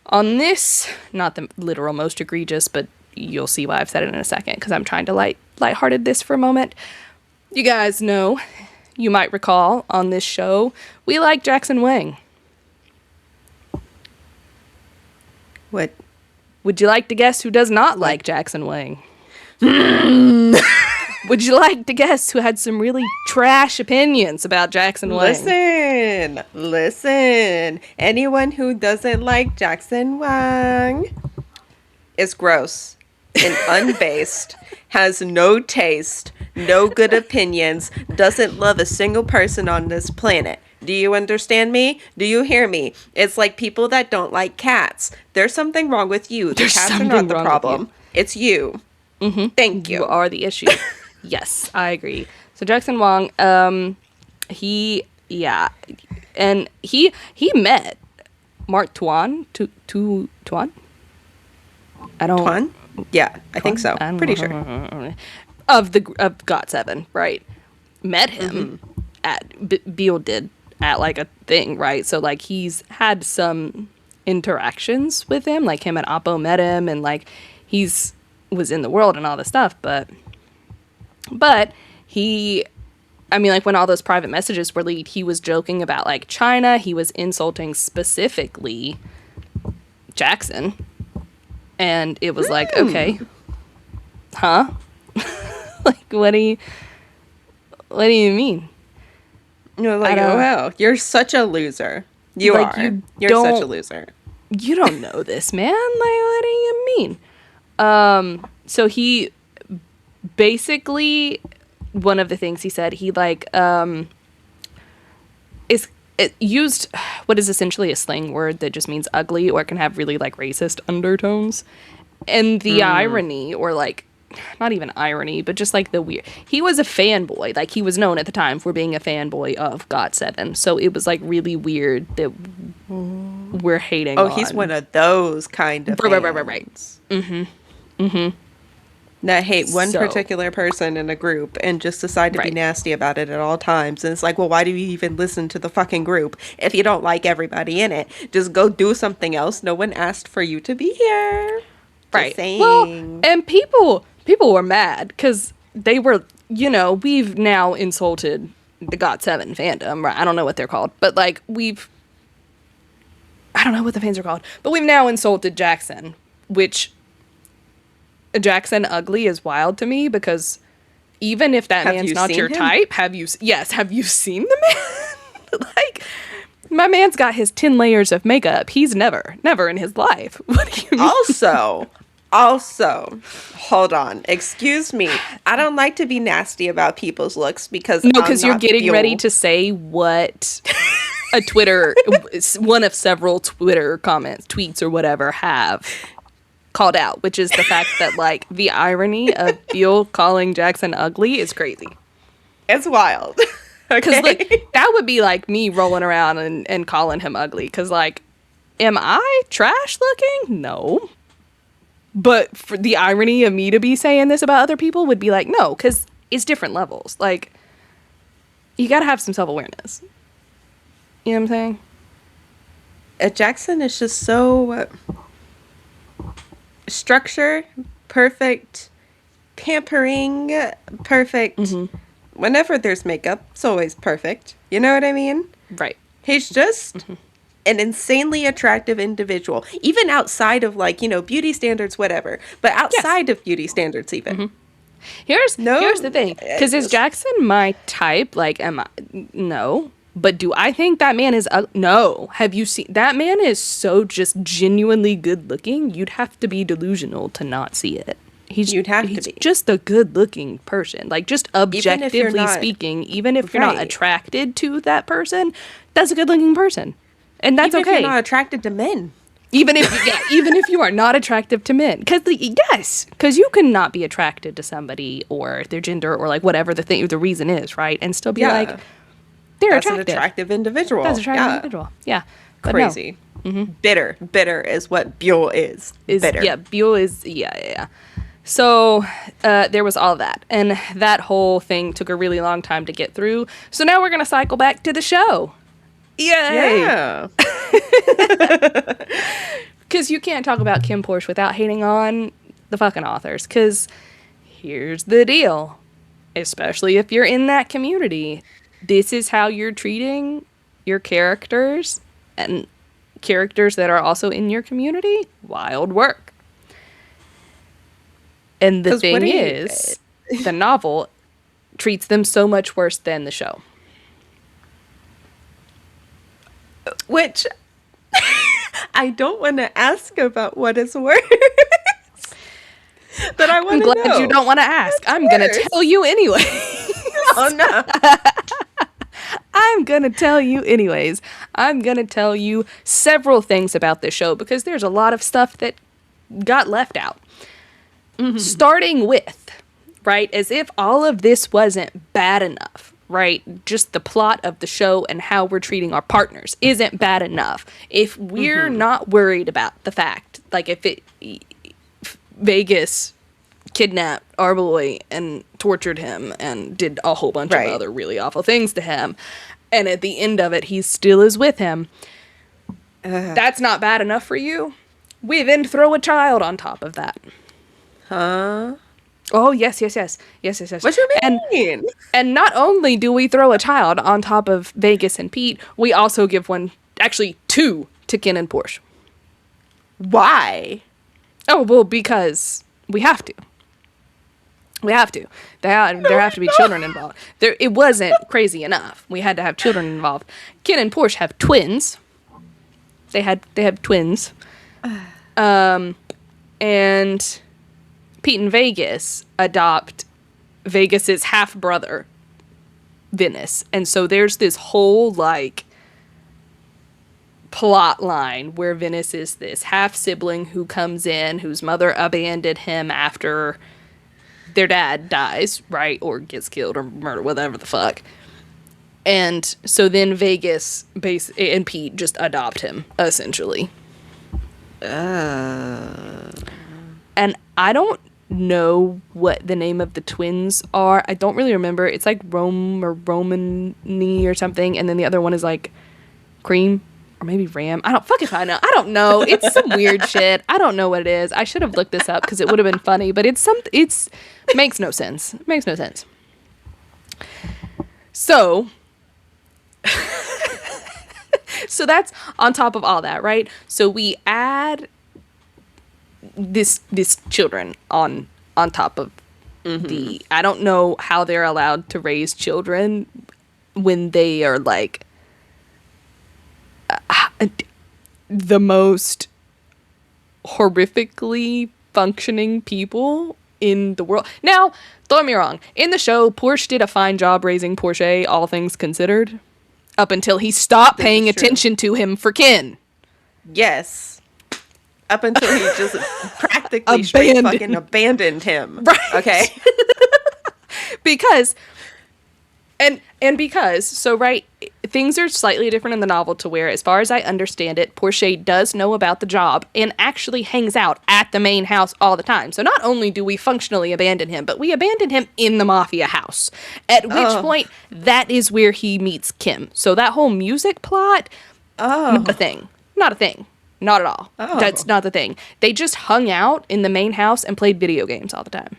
on this, not the literal most egregious, but you'll see why I've said it in a second because I'm trying to lighthearted this for a moment. You guys know, you might recall on this show, we like Jackson Wang. What? Would you like to guess who does not like Jackson Wang? Would you like to guess who had some really trash opinions about Jackson Wang? Listen. Anyone who doesn't like Jackson Wang is gross and unbased, has no taste, no good opinions, doesn't love a single person on this planet. Do you understand me? Do you hear me? It's like people that don't like cats. There's something wrong with you. The cats are not the problem. It's you. Mm-hmm. Thank you. You are the issue. Yes, I agree. So Jackson Wang, he met Mark Tuan. Tuan? I don't... Tuan? Yeah, I think so. Pretty sure. Of GOT7, right? Met him at Beale did at like a thing, right? So like he's had some interactions with him, like him and Oppo met him, and like he's was in the world and all this stuff, but he, I mean, like when all those private messages were leaked, he was joking about like China. He was insulting specifically Jackson. And it was like, okay, huh? Like, what do you mean? You're like, oh, wow, you're such a loser. You like, are. You're such a loser. You don't know this, man. Like, what do you mean? So he basically, one of the things he said, he like, used what is essentially a slang word that just means ugly or can have really like racist undertones. And the irony, or like not even irony, but just like the weird, he was a fanboy. Like he was known at the time for being a fanboy of GOT7. So it was like really weird that we're hating on. He's one of those kind of fans. Right. Mm-hmm. That hate one particular person in a group and just decide to be nasty about it at all times. And it's like, well, why do you even listen to the fucking group if you don't like everybody in it? Just go do something else. No one asked for you to be here. Right. Well, and people were mad because they were, you know, we've now insulted the GOT7 fandom. Right? I don't know what they're called, but like I don't know what the fans are called, but we've now insulted Jackson, which Jackson ugly is wild to me because even if that man's not your type, have you seen the man? Like, my man's got his 10 layers of makeup. He's never in his life. What do you mean? Also, hold on. Excuse me. I don't like to be nasty about people's looks because you're getting ready to say what a Twitter, one of several Twitter tweets or whatever have called out, which is the fact that like the irony of Beale calling Jackson ugly is crazy. It's wild. Because like that would be like me rolling around and calling him ugly. Because like, am I trash looking? No. But for the irony of me to be saying this about other people would be like, no, because it's different levels. Like, you gotta have some self-awareness. You know what I'm saying? Jackson is just so structured, perfect, pampering, perfect. Whenever there's makeup, it's always perfect. You know what I mean? Right. He's just an insanely attractive individual, even outside of like, beauty standards, whatever. But outside of beauty standards, even. Here's the thing, because is Jackson my type? Like, no. But do I think that man is no? Have you seen that man? Is so just genuinely good looking. You'd have to be delusional to not see it. He's just a good looking person. Like, just objectively speaking, even if you're not attracted to that person, that's a good looking person, and that's even okay. If you're not attracted to men. Even if you are not attractive to men, because you can not be attracted to somebody or their gender or like whatever the reason is, right? And still be like, that's attractive. An attractive individual. That's an attractive individual. Yeah, but crazy. No. Bitter is what Buell is. Bitter. Yeah, Buell is. Yeah. So there was all that, and that whole thing took a really long time to get through. So now we're gonna cycle back to the show. Yay! Yeah. Because you can't talk about KinnPorsche without hating on the fucking authors. Because here's the deal. Especially if you're in that community. This is how you're treating your characters. And characters that are also in your community. Wild work. And the thing is, the novel treats them so much worse than the show. Which I don't want to ask about what is worse. But I want to know. I'm glad you don't want to ask. I'm going to tell you anyway. Oh, no. I'm going to tell you anyways. I'm going to tell you several things about this show because there's a lot of stuff that got left out. Starting with, right, as if all of this wasn't bad enough. Right, just the plot of the show and how we're treating our partners isn't bad enough. If we're not worried about the fact, like if Vegas kidnapped our boy and tortured him and did a whole bunch of other really awful things to him, and at the end of it, he still is with him, that's not bad enough for you? We then throw a child on top of that. Huh? Oh, yes. What you mean? And not only do we throw a child on top of Vegas and Pete, we also give two to KinnPorsche. Why? Oh, well, because we have to. There have to be children involved. It wasn't crazy enough. We had to have children involved. KinnPorsche have twins. They have twins. And Pete and Vegas adopt Vegas's half brother, Venice. And so there's this whole like plot line where Venice is this half sibling who comes in, whose mother abandoned him after their dad dies, right? Or gets killed or murdered, whatever the fuck. And so then Vegas and Pete just adopt him, essentially. And I don't know what the name of the twins are. I don't really remember. It's like Rome or Romany or something, and then the other one is like Cream or maybe Ram. I don't fuck if I know. I don't know. It's some weird shit. I don't know what it is. I should have looked this up because it would have been funny, but it's makes no sense. It makes no sense. So so that's on top of all that, right? So we add this children on top of the I don't know how they're allowed to raise children when they are like the most horrifically functioning people in the world. Now, don't get me wrong. In the show, Porsche did a fine job raising Porsche, all things considered, up until he stopped paying attention to him for Kin. Yes. Up until he just practically straight fucking abandoned him. Right. Okay. because so right, things are slightly different in the novel to where, as far as I understand it, Porsche does know about the job and actually hangs out at the main house all the time. So not only do we functionally abandon him, but we abandon him in the mafia house. At which point, that is where he meets Kim. So that whole music plot, not a thing. Not at all. That's not the thing. They just hung out in the main house and played video games all the time.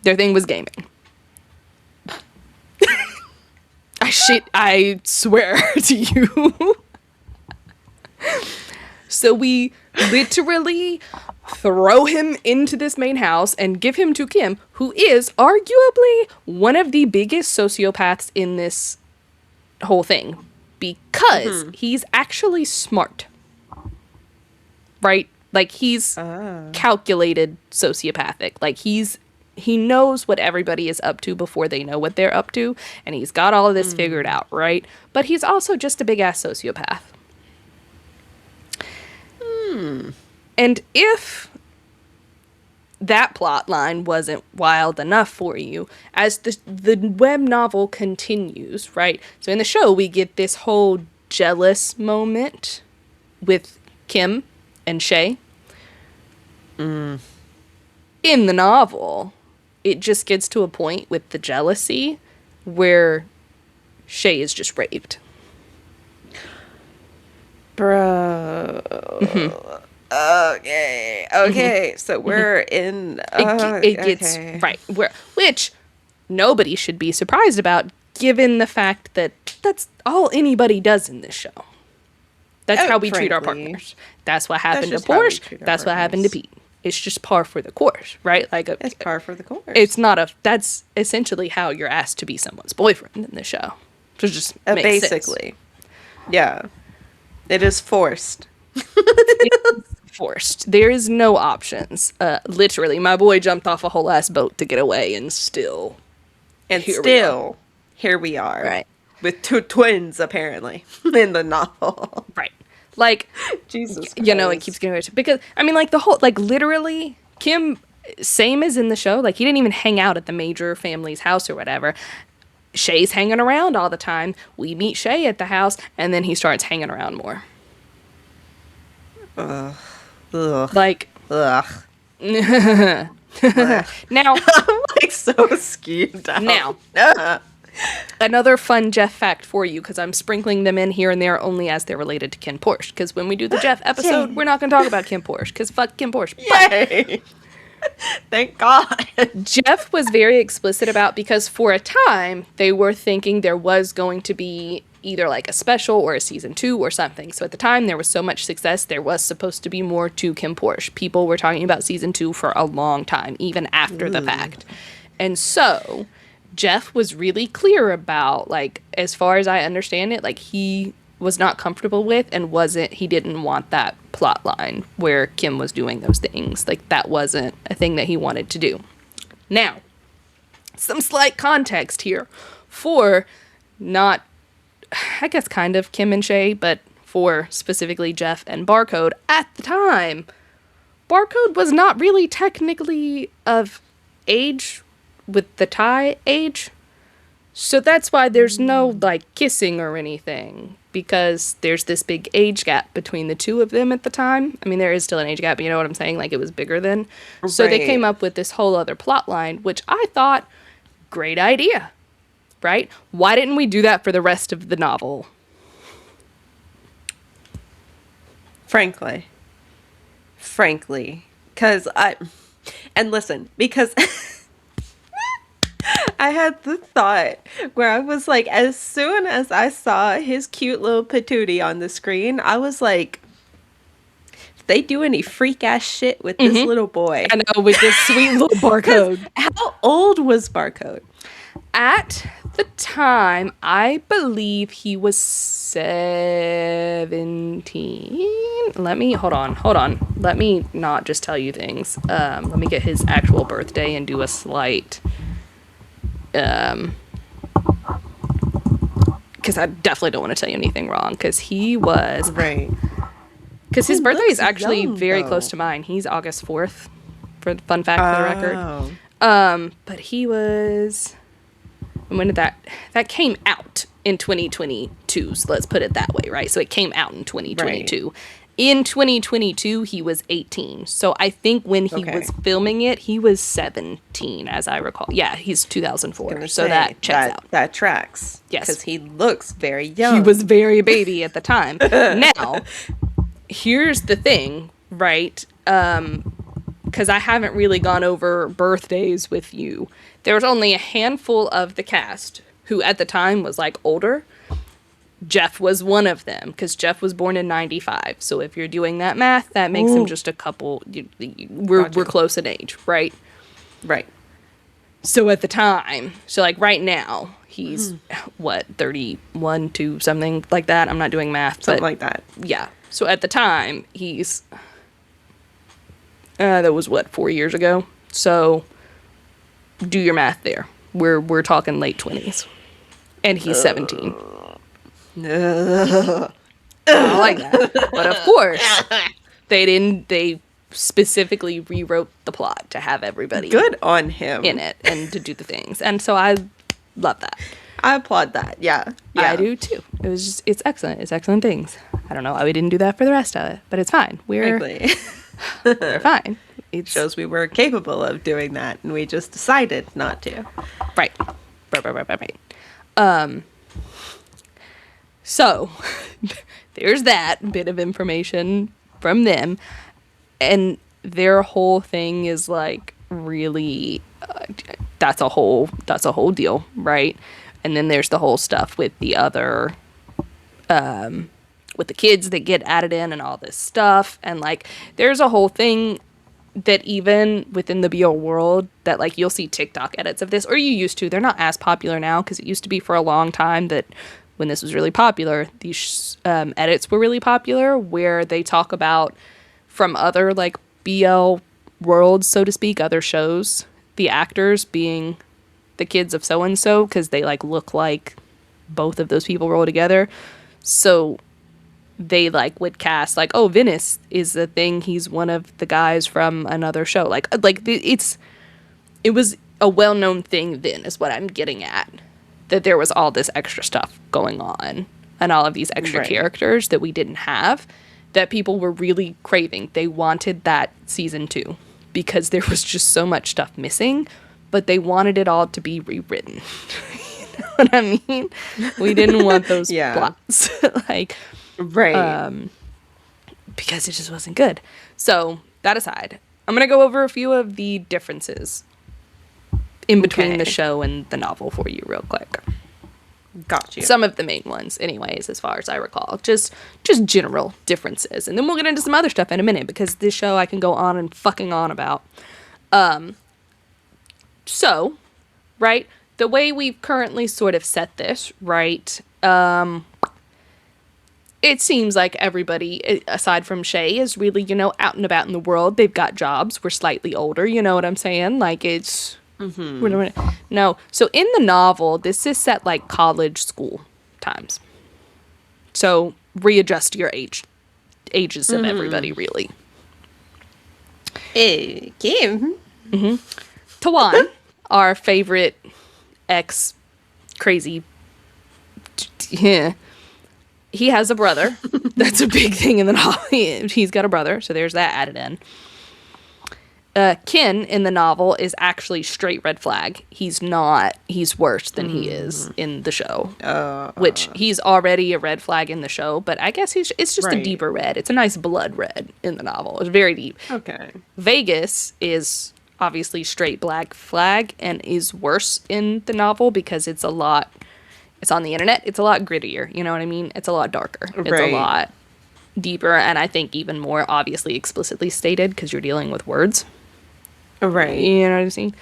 Their thing was gaming. I swear to you. So we literally throw him into this main house and give him to Kim, who is arguably one of the biggest sociopaths in this whole thing, because he's actually smart. Right? Like, he's calculated sociopathic. Like, he knows what everybody is up to before they know what they're up to, and he's got all of this figured out, right? But he's also just a big-ass sociopath. And if that plot line wasn't wild enough for you, as the web novel continues, right? So in the show, we get this whole jealous moment with Kim and Shay. In the novel, it just gets to a point with the jealousy where Shay is just raped. Bro. Okay. So we're in. It gets right which nobody should be surprised about, given the fact that that's all anybody does in this show. That's how we treat our partners. That's what happened to Porsche. That's what happened to Pete. It's just par for the course, right? Like it's par for the course. It's not that's essentially how you're asked to be someone's boyfriend in the show. So just makes basically sense. Yeah. It is forced. Forced. There is no options. Literally, my boy jumped off a whole ass boat to get away, and still here we are. Right. With two twins, apparently, in the novel. Right. Like, Jesus Christ. You know, it keeps getting worse. Because, I mean, like, the whole, like, literally, Kim, same as in the show, like, he didn't even hang out at the major family's house or whatever. Shay's hanging around all the time. We meet Shay at the house, and then he starts hanging around more. Ugh. Like, ugh. Now, I'm like so skewed out. Now, another fun Jeff fact for you, because I'm sprinkling them in here and there only as they're related to KinnPorsche. Because when we do the Jeff episode, we're not going to talk about KinnPorsche, because fuck KinnPorsche. Yay! Thank God. Jeff was very explicit about, because for a time, they were thinking there was going to be either like a special or a season 2 or something. So at the time, there was so much success, there was supposed to be more to KinnPorsche. People were talking about season 2 for a long time, even after the fact. And so Jeff was really clear about, like, as far as I understand it, like, he was not comfortable with and he didn't want that plot line where Kim was doing those things. Like, that wasn't a thing that he wanted to do. Now, some slight context here for not, I guess, kind of Kim and Shay, but for specifically Jeff and Barcode. At the time, Barcode was not really technically of age with the Thai age. So that's why there's no, like, kissing or anything, because there's this big age gap between the two of them at the time. I mean, there is still an age gap, but you know what I'm saying? Like, it was bigger then. Right. So they came up with this whole other plot line, which I thought, great idea, right? Why didn't we do that for the rest of the novel? Frankly. Because I had the thought where I was like, as soon as I saw his cute little patootie on the screen, I was like, if they do any freak ass shit with this little boy. I know, with this sweet little Barcode. How old was Barcode? At the time, I believe he was 17. Hold on. Let me not just tell you things. Let me get his actual birthday and do a slight... because I definitely don't want to tell you anything wrong, because he was... Right. Because his birthday is actually very close to mine. He's August 4th, for the fun fact for the record. But he was... When did that came out in 2022, so let's put it that way, right? So it came out in 2022. Right. In 2022, he was 18. So I think when he was filming it, he was 17, as I recall. Yeah, he's 2004. So that checks out. That tracks. Yes. Because he looks very young. He was very baby at the time. Now, here's the thing, right? Because because I haven't really gone over birthdays with you, there was only a handful of the cast who at the time was like older. Jeff was one of them because Jeff was born in 95. So if you're doing that math, that makes him just a couple. We're close in age, right? Right. So at the time, so like right now, he's what, 31 to something like that. I'm not doing math, Something like that. Yeah. So at the time, he's that was what, 4 years ago. So do your math there. We're talking late 20s, and he's 17. I don't like that. But of course, they specifically rewrote the plot to have everybody Good on him in it and to do the things. And so I love that. I applaud that. Yeah. I do too. It's excellent. It's excellent things. I don't know why we didn't do that for the rest of it, but it's fine. We're fine. It shows we were capable of doing that, and we just decided not to. Right. So, there's that bit of information from them, and their whole thing is like really that's a whole deal, right? And then there's the whole stuff with the other with the kids that get added in and all this stuff, and like there's a whole thing that even within the BL world that like you'll see TikTok edits of this, or you used to. They're not as popular now because it used to be for a long time that when this was really popular, these edits were really popular where they talk about from other like BL worlds, so to speak, other shows, the actors being the kids of so-and-so because they like look like both of those people rolled together. So they like would cast like, oh, Venice is the thing. He's one of the guys from another show. Like it was a well-known thing then is what I'm getting at. That there was all this extra stuff going on and all of these extra characters that we didn't have that people were really craving. They wanted that season 2 because there was just so much stuff missing, but they wanted it all to be rewritten. You know what I mean? We didn't want those plots. Like, because it just wasn't good. So, that aside, I'm going to go over a few of the differences in between the show and the novel for you real quick. Got you. Some of the main ones, anyways, as far as I recall. Just general differences. And then we'll get into some other stuff in a minute, because this show I can go on and fucking on about. So, right, the way we've currently sort of set this, right, it seems like everybody, aside from Shay, is really, out and about in the world. They've got jobs. We're slightly older, you know what I'm saying? Like, it's... No. So in the novel, this is set like college school times. So readjust your ages of everybody, really. Okay. Tawan, our favorite crazy, he has a brother. That's a big thing in the novel. He's got a brother, so there's that added in. Kinn in the novel is actually straight red flag. He's not. He's worse than he is in the show. Which he's already a red flag in the show, but I guess it's just a deeper red. It's a nice blood red in the novel. It's very deep. Okay. Vegas is obviously straight black flag and is worse in the novel because it's on the internet. It's a lot grittier. You know what I mean? It's a lot darker. It's a lot deeper, and I think even more obviously explicitly stated because you're dealing with words. Right. You know what I'm saying?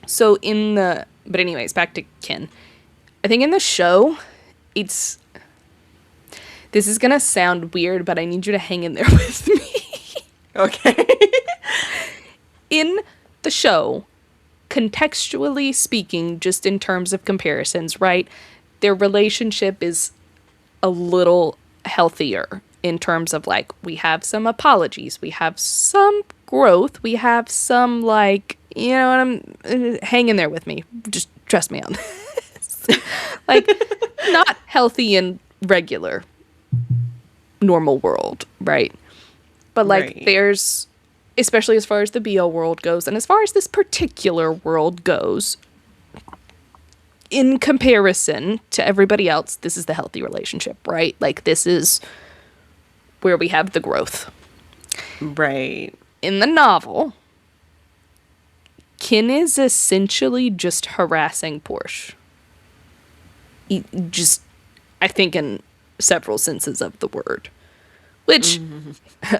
So but anyways, back to Kinn. I think in the show, this is gonna sound weird, but I need you to hang in there with me. Okay. In the show, contextually speaking, just in terms of comparisons, right? Their relationship is a little healthier in terms of like, we have some apologies, we have some growth, we have some like, hang in there with me, just trust me on this. Like, not healthy in regular normal world, right? But like there's, especially as far as the BL world goes, and as far as this particular world goes, in comparison to everybody else, this is the healthy relationship, right? Like, this is where we have the growth. Right. in the novel, Kinn is essentially just harassing Porsche. Just, I think, in several senses of the word. Which,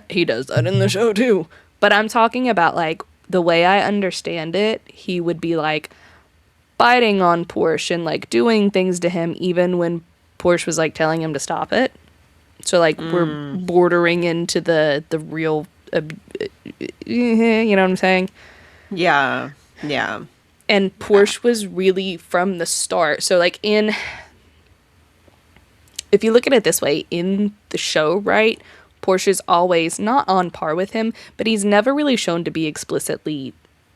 he does that in the show too. But I'm talking about, like, the way I understand it, he would be, like, biting on Porsche and, like, doing things to him even when Porsche was, like, telling him to stop it. So, like, we're bordering into the real, you know what I'm saying? Yeah. Yeah. And Porsche was really from the start. So, like, if you look at it this way, in the show, right, Porsche's always not on par with him, but he's never really shown to be explicitly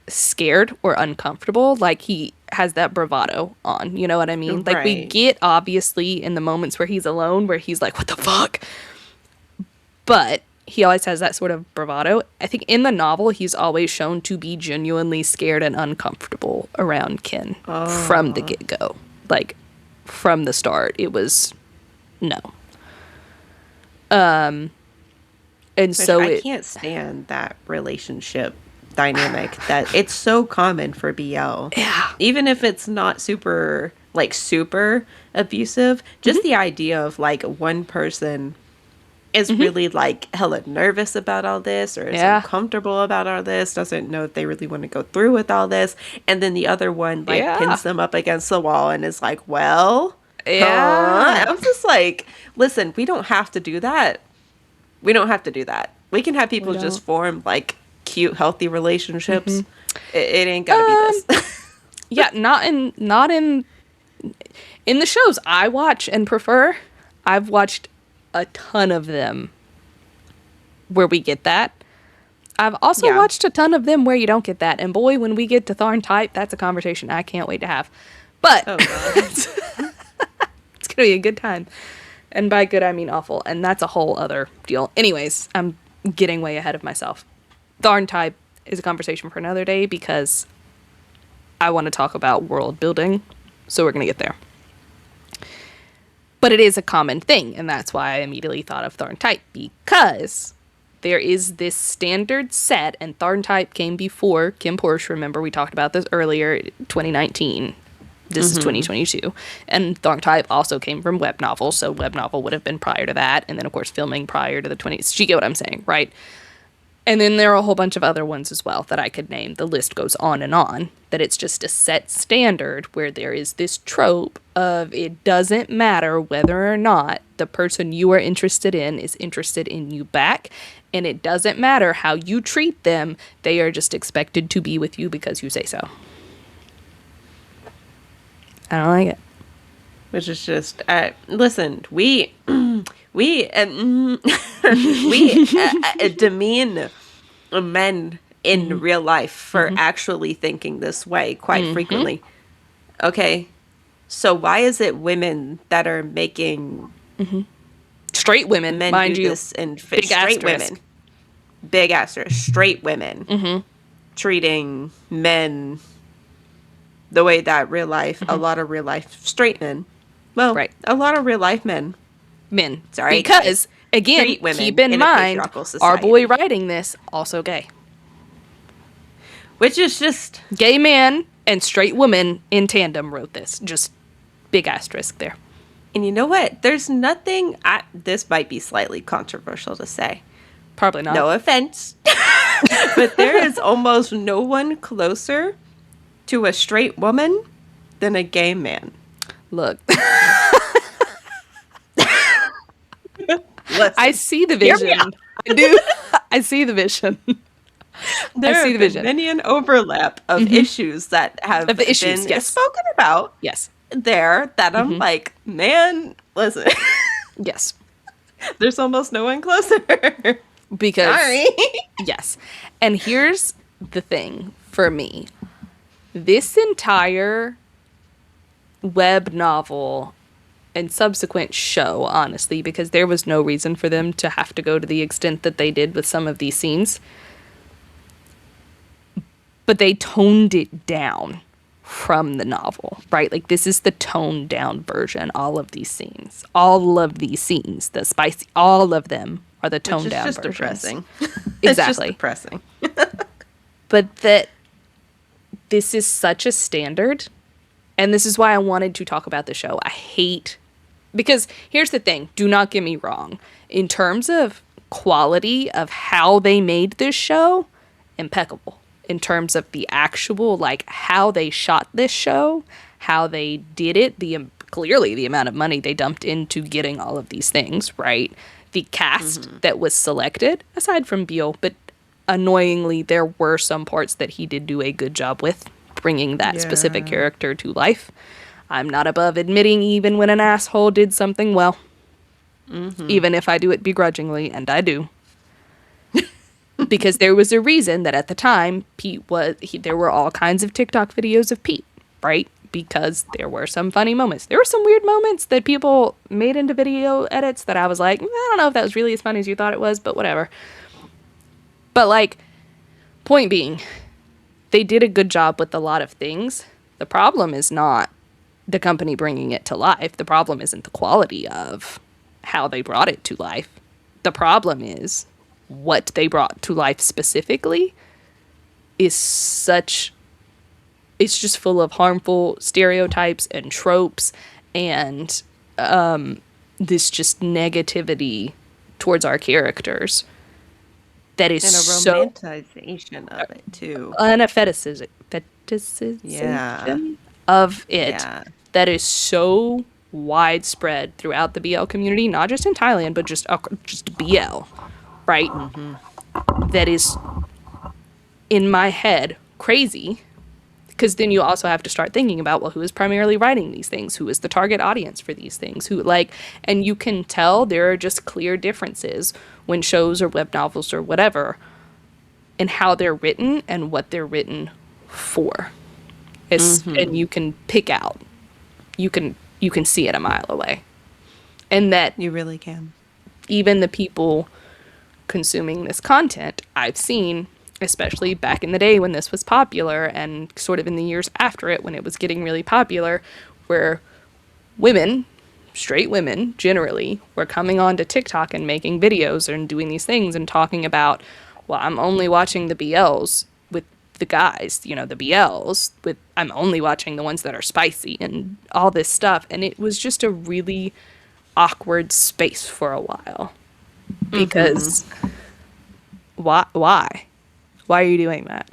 scared or uncomfortable. Like, he has that bravado on, you know what I mean? Like, we Right. get, obviously, in the moments where he's alone, where he's like, what the fuck? But he always has that sort of bravado. I think in the novel, he's always shown to be genuinely scared and uncomfortable around Kinn from the get-go. Like, from the start, it was no. And so I can't stand that relationship dynamic that it's so common for BL. Yeah. Even if it's not super abusive, just the idea of like one person is really like hella nervous about all this or is uncomfortable about all this, doesn't know if they really want to go through with all this, and then the other one like pins them up against the wall and is like, well, I'm just like, listen, we don't have to do that. We don't have to do that. We can have people just form like cute, healthy relationships. It ain't gotta be this. Yeah, not in the shows I watch and prefer. I've watched a ton of them where we get that. I've also watched a ton of them where you don't get that. And boy, when we get to Tharn type, that's a conversation I can't wait to have. But it's gonna be a good time. And by good, I mean awful. And that's a whole other deal. Anyways, I'm getting way ahead of myself. Tharn type is a conversation for another day because I want to talk about world building. So we're going to get there. But it is a common thing. And that's why I immediately thought of Tharn type. Because there is this standard set. And Tharn type came before KinnPorsche. Remember, we talked about this earlier, 2019. This is 2022. And Tharn type also came from web novel. So web novel would have been prior to that. And then, of course, filming prior to the 20s. You get what I'm saying, right? And then there are a whole bunch of other ones as well that I could name. The list goes on. That it's just a set standard where there is this trope of it doesn't matter whether or not the person you are interested in is interested in you back. And it doesn't matter how you treat them. They are just expected to be with you because you say so. I don't like it. Which is just, listen, we demean men in real life for actually thinking this way quite frequently. Okay, so why is it women that are making straight women, men mind do you, this and big straight asterisk. women, big asterisk, straight women treating men the way that real life, a lot of real life straight men, a lot of real life men. Sorry. Because, again, women keep in in a mind, patriarchal our society. boy writing this, also gay. Which is just... Gay man and straight woman in tandem wrote this. Just big asterisk there. And you know what? There's nothing... this might be slightly controversial to say. Probably not. No offense. But there is almost no one closer to a straight woman than a gay man. Look. Listen, I see the vision. I do. I see the vision. There I see the have vision. been many an overlap of issues that have been spoken about Yes. there that I'm like, man, listen. Yes. There's almost no one closer. Because Sorry. yes. And here's the thing for me. This entire web novel and subsequent show, honestly, because there was no reason for them to have to go to the extent that they did with some of these scenes. But they toned it down from the novel, right? Like, this is the toned down version. All of these scenes, the spicy, all of them are the Which toned is down just versions. depressing. It's just Exactly. depressing. But that this is such a standard, and this is why I wanted to talk about the show. I hate, because here's the thing, do not get me wrong. In terms of quality of how they made this show, impeccable. In terms of the actual, like, how they shot this show, how they did it, clearly the amount of money they dumped into getting all of these things, right? The cast that was selected, aside from Beale, but annoyingly, there were some parts that he did do a good job with, bringing that specific character to life. I'm not above admitting even when an asshole did something well. Even if I do it begrudgingly, and I do. Because there was a reason that at the time, there were all kinds of TikTok videos of Pete, right? Because there were some funny moments. There were some weird moments that people made into video edits that I was like, I don't know if that was really as funny as you thought it was, but whatever. But, like, point being, they did a good job with a lot of things. The problem is not the company bringing it to life. The problem isn't the quality of how they brought it to life. The problem is what they brought to life specifically is it's just full of harmful stereotypes and tropes and this just negativity towards our characters that is And a romanticization of it, too. and a fetishization of it that is so widespread throughout the BL community, not just in Thailand, but just BL, right? That is, in my head, crazy. Because then you also have to start thinking about, well, who is primarily writing these things? Who is the target audience for these things? And you can tell there are just clear differences when shows or web novels or whatever in how they're written and what they're written for. And you can pick out. You can see it a mile away. And that You really can. even the people consuming this content, I've seen, especially back in the day when this was popular and sort of in the years after it when it was getting really popular, where women, straight women generally, were coming onto TikTok and making videos and doing these things and talking about, well, I'm only watching the BLs with the guys, the BLs, I'm only watching the ones that are spicy and all this stuff. And it was just a really awkward space for a while. Because why? Why are you doing that?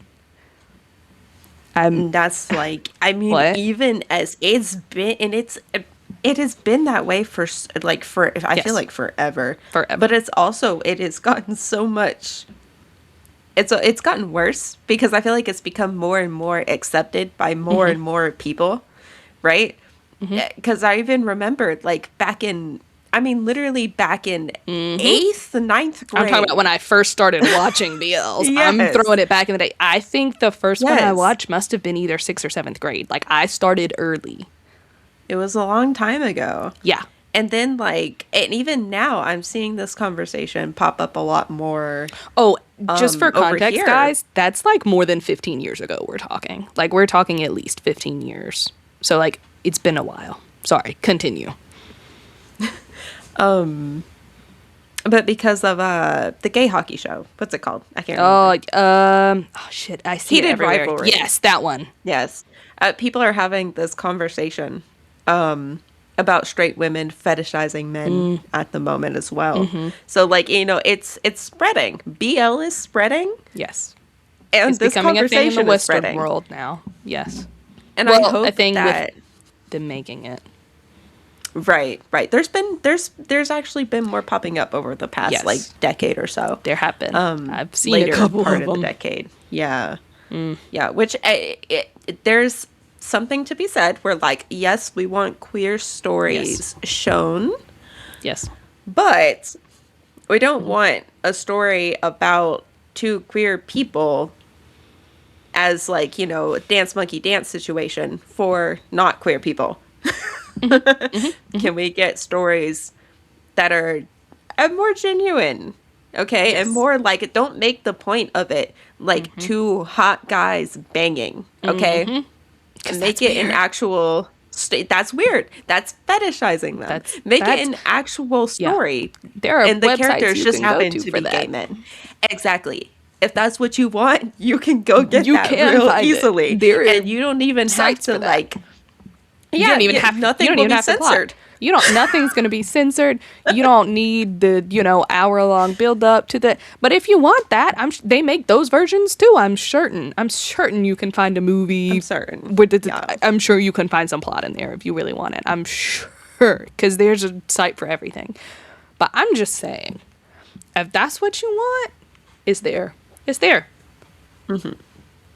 That's like, I mean, What? even as it's been, and it has been that way for I feel like forever. Forever. But it has gotten so much. It's gotten worse because I feel like it's become more and more accepted by more and more people, right? Because I even remembered literally back in 8th, 9th grade. I'm talking about when I first started watching BLs. Yes. I'm throwing it back in the day. I think the first one I Yes. watched must have been either 6th or 7th grade. Like, I started early. It was a long time ago. Yeah. And then, and even now, I'm seeing this conversation pop up a lot more. Oh, just for over context, here. guys, that's like more than 15 years ago we're talking. Like, we're talking at least 15 years. So, like, it's been a while. Sorry, continue. But because of the gay hockey show. What's it called? I can't remember. Oh, shit. I see Heated it everywhere. Rivalry. Yes, that one. Yes. People are having this conversation about straight women fetishizing men at the moment as well. So, it's spreading. BL is spreading. Yes. And It's this becoming a thing in the conversation is Western spreading. world now. Yes. And Well, I hope a thing that... with them making it. Right. There's actually been more popping up over the past Yes. decade or so. There have been. I've seen Later a couple part of of them. the decade. Yeah. Yeah. Which there's something to be said where yes, we want queer stories shown, Yes. but we don't want a story about two queer people as a dance monkey dance situation for not queer people. Can we get stories that are more genuine, okay? Yes. And more don't make the point of it two hot guys banging, okay? And make it an actual That's weird. That's fetishizing them. Make it an actual story. Yeah. There are and the websites characters you just can go happen to to for be that. gay men. Exactly. If that's what you want, you can go get You that can real find it. easily. There are And you don't even have sites to for that. like. You don't even have nothing you don't will even be have to plot. censored. Nothing's going to be censored. You don't need the, hour-long build up to the, but if you want that, they make those versions too. I'm certain you can find a movie. I'm certain. I'm sure you can find some plot in there if you really want it. I'm sure, because there's a site for everything. But I'm just saying, if that's what you want, it's there. It's there. Mm-hmm.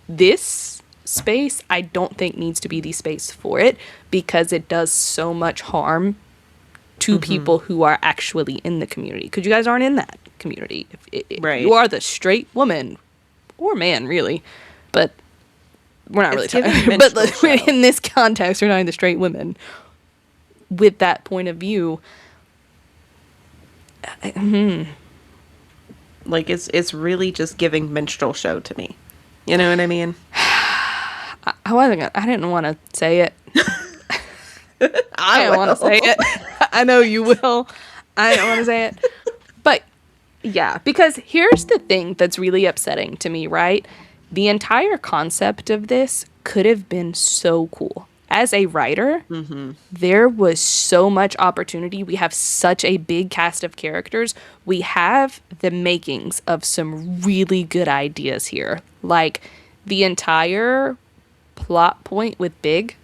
This space, I don't think needs to be the space for it, because it does so much harm to people who are actually in the community. Because you guys aren't in that community. If Right. you are the straight woman or man, really, but we're not really talking. But in this context, we're not the straight women. With that point of view, like it's really just giving minstrel show to me. You know what I mean? I didn't want to say it. I don't want to say it. I know you will. I don't want to say it. But yeah, because here's the thing that's really upsetting to me, right? The entire concept of this could have been so cool. As a writer, there was so much opportunity. We have such a big cast of characters. We have the makings of some really good ideas here. Like the entire plot point with Big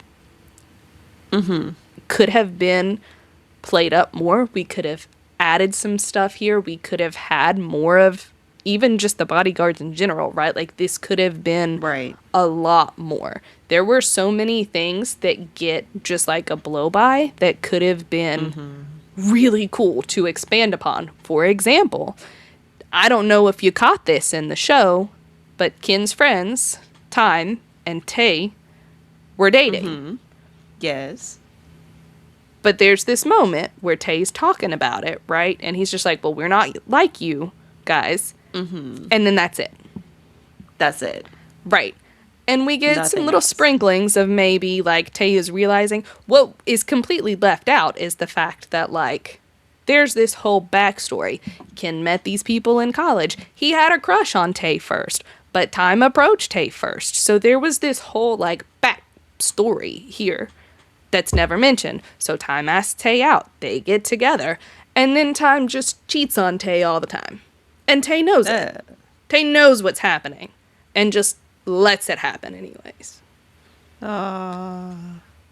could have been played up more. We could have added some stuff here. We could have had more of even just the bodyguards in general, right? Like this could have been a lot more. There were so many things that get just like a blow by that could have been really cool to expand upon. For example, I don't know if you caught this in the show, but Kinn's friends, Time and Tay, were dating. Yes. But there's this moment where Tay's talking about it, right? And he's just like, well, we're not like you guys. And then that's it. That's it. Right. And we get Nothing some little else. sprinklings of maybe, like, Tay is realizing. What is completely left out is the fact that, like, there's this whole backstory. Kinn met these people in college. He had a crush on Tay first, but Time approached Tay first. So there was this whole, like, backstory here that's never mentioned. So Time asks Tay out. They get together. And then Time just cheats on Tay all the time. And Tay knows it. Tay knows what's happening. And just lets it happen anyways.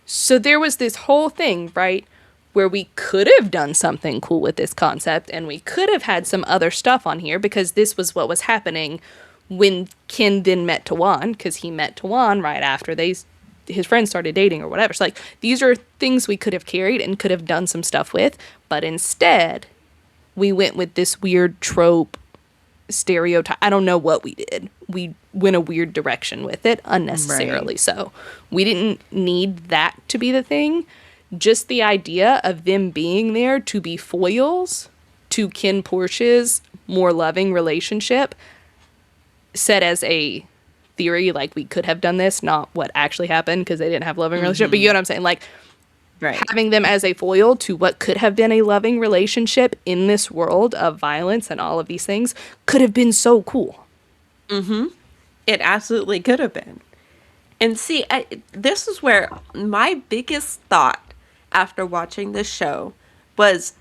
So there was this whole thing, right, where we could have done something cool with this concept, and we could have had some other stuff on here, because this was what was happening when Kinn then met Tawan, because he met Tawan right after his friends started dating or whatever. So, like, these are things we could have carried and could have done some stuff with, but instead, we went with this weird trope stereotype. I don't know what we did. We went a weird direction with it, unnecessarily so. We didn't need that to be the thing. Just the idea of them being there to be foils to KinnPorsche's more loving relationship, set as a theory, like we could have done this, not what actually happened, because they didn't have loving relationship, but you know what I'm saying? Like, having them as a foil to what could have been a loving relationship in this world of violence and all of these things could have been so cool. It absolutely could have been. And see, this is where my biggest thought after watching this show was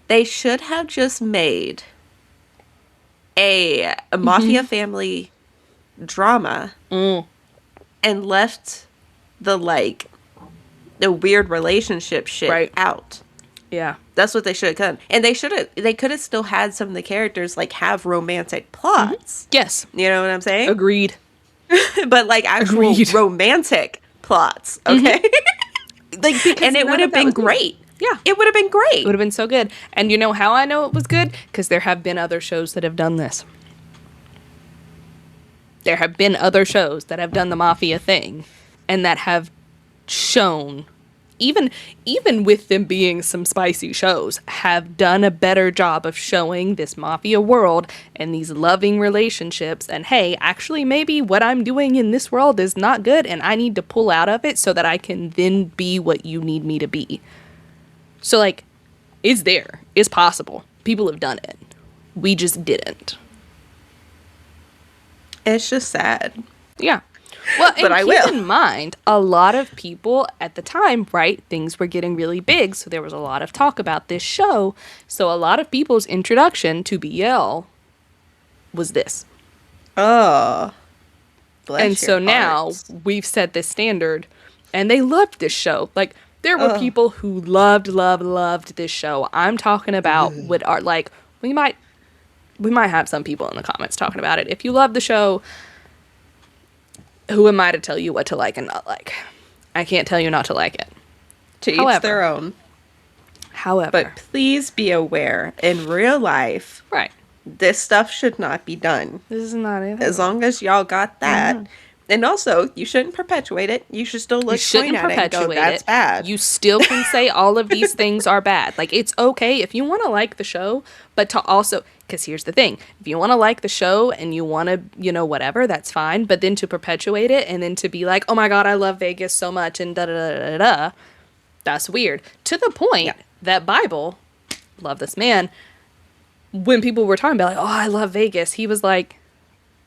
they should have just made a mafia family drama and left the weird relationship shit out. Yeah. That's what they should have done. And they could have still had some of the characters like have romantic plots. Yes. You know what I'm saying? Agreed. But like actual romantic plots, okay? And it would have been great. Yeah. It would have been great. It would have been so good. And you know how I know it was good? Because there have been other shows that have done this. There have been other shows that have done the mafia thing and that have shown even with them being some spicy shows, have done a better job of showing this mafia world and these loving relationships. And hey, actually, maybe what I'm doing in this world is not good and I need to pull out of it so that I can then be what you need me to be. So, like, it's there. It's possible. People have done it. We just didn't. It's just sad. Yeah. Well, and But I keep will. in mind, a lot of people at the time, right, things were getting really big, so there was a lot of talk about this show. So a lot of people's introduction to BL was this. Oh. Bless And your so now hearts. we've set this standard, and they loved this show. Like, there were people who loved this show. I'm talking about what are, like, we might have some people in the comments talking about it. If you love the show, who am I to tell you what to like and not like? I can't tell you not to like it. To each However. their own. However, But please be aware, in real life, right, this stuff should not be done. this is not it. As long as y'all got that. Mm-hmm. And also, you shouldn't perpetuate it. You should still You look shouldn't point at it and go, perpetuate that's it. bad. You still can say all of these things are bad. Like, it's okay if you want to like the show, but to also, because here's the thing, if you want to like the show and you want to, you know, whatever, that's fine. But then to perpetuate it and then to be like, oh my God, I love Vegas so much and da da da da da, that's weird. To the point that Bible, love this man, when people were talking about like, oh, I love Vegas, he was like,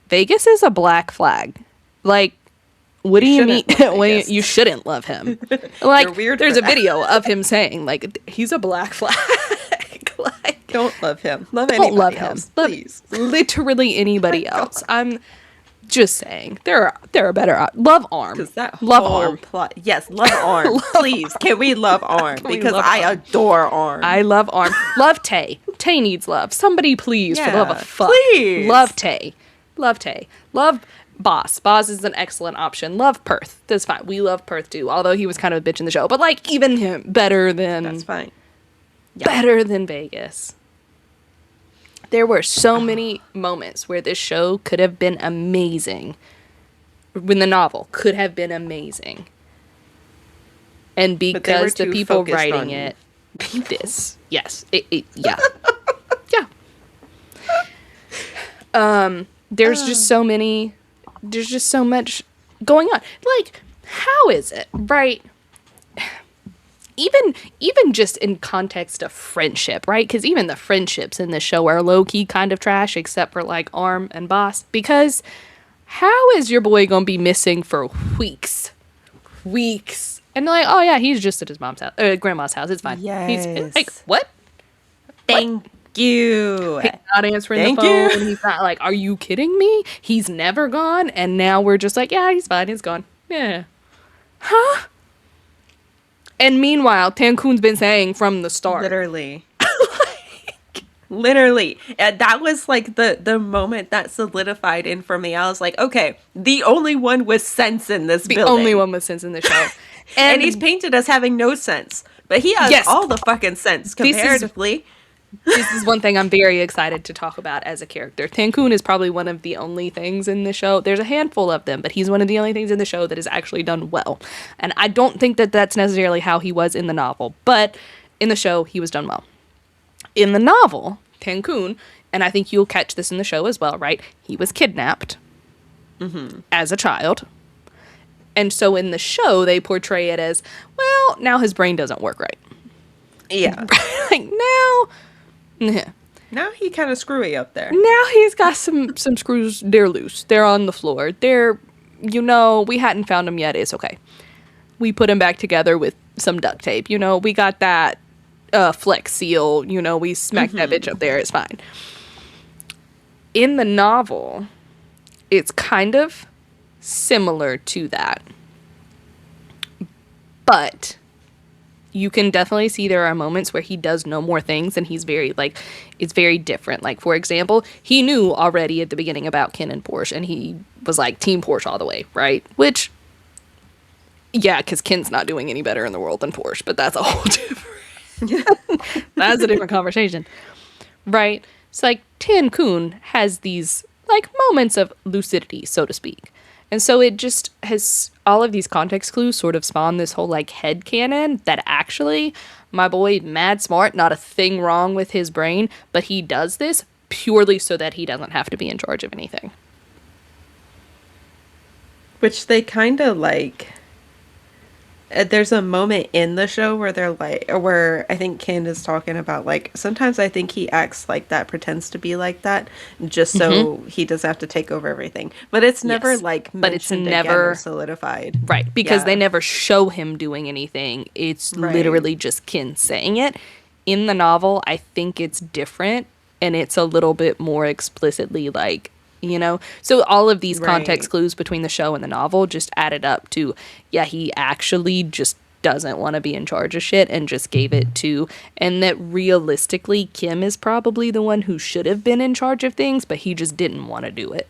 Vegas is a black flag. Like, what do you mean? shouldn't love When Vegas. you shouldn't love him. Like, You're weird there's for a that. video of him saying, like, he's a black flag. Like, Don't love him. Love don't anybody love him. else, Love please. literally anybody else. I'm just saying. There are better. Love Arm. Because that Love whole Arm. plot. Yes, love Arm. Please, can we love Arm? we Because love I Arm? adore Arm. I love Arm. Love Tay. Tay needs love. Somebody please, for the love of Yeah, fuck. please. Love Tay. Love Tay. Love Boss. Boss is an excellent option. Love Perth. That's fine. We love Perth too. Although he was kind of a bitch in the show. But like even him, better than That's fine. better than Vegas. There were so many moments where this show could have been amazing. When the novel could have been amazing. And they were because the too people focused writing on it, this, yes, yeah. There's just so many, there's just so much going on. Like, how is it, right? Even just in context of friendship, right? Because even the friendships in this show are low-key kind of trash, except for, like, Arm and Boss. Because how is your boy gonna be missing for weeks? Weeks. And they're like, oh, yeah, he's just at his mom's house, grandma's house. It's fine. He's, Yes. like, what? Thank you. He's not answering Thank the phone. you. He's not like, are you kidding me? He's never gone. And now we're just like, yeah, he's fine. He's gone. Yeah. Huh? And meanwhile, Tankun's been saying from the start. Literally. Literally. And that was like the moment that solidified in for me. I was like, okay, the only one with sense in this The building. only one with sense in the show. And he's painted as having no sense. But he has Yes. all the fucking sense This is- comparatively. This is one thing I'm very excited to talk about as a character. Tankun is probably one of the only things in the show. There's a handful of them, but he's one of the only things in the show that is actually done well. And I don't think that that's necessarily how he was in the novel, but in the show, he was done well. In the novel, Tankun, and I think you'll catch this in the show as well, right? He was kidnapped as a child. And so in the show, they portray it as, well, now his brain doesn't work right. Yeah. Like, now... Now he kind of screwy up there. Now he's got some screws. They're loose. They're on the floor. They're, we hadn't found them yet. It's okay. We put them back together with some duct tape. We got that Flex Seal. We smacked that bitch up there. It's fine. In the novel, it's kind of similar to that. But you can definitely see there are moments where he does know more things and he's very, it's very different. Like, for example, he knew already at the beginning about KinnPorsche and he was like, Team Porsche all the way, right? Which, yeah, because Ken's not doing any better in the world than Porsche, but that's a whole different, that's a different conversation, right? It's like, Tankun has these, moments of lucidity, so to speak. And so it just has all of these context clues sort of spawn this whole like head canon that actually my boy mad smart, not a thing wrong with his brain, but he does this purely so that he doesn't have to be in charge of anything. Which they kind of like. There's a moment in the show where they're like, where I think Ken is talking about like, sometimes I think he acts like that, pretends to be like that, just so he doesn't have to take over everything. But it's never Yes. like But it's mentioned never again or solidified. right, because Yeah. they never show him doing anything. It's Right. literally just Ken saying it. In the novel, I think it's different and it's a little bit more explicitly like, you know, so all of these context Right. clues between the show and the novel just added up to, yeah, he actually just doesn't want to be in charge of shit and just gave it to, and that realistically Kim is probably the one who should have been in charge of things, but he just didn't want to do it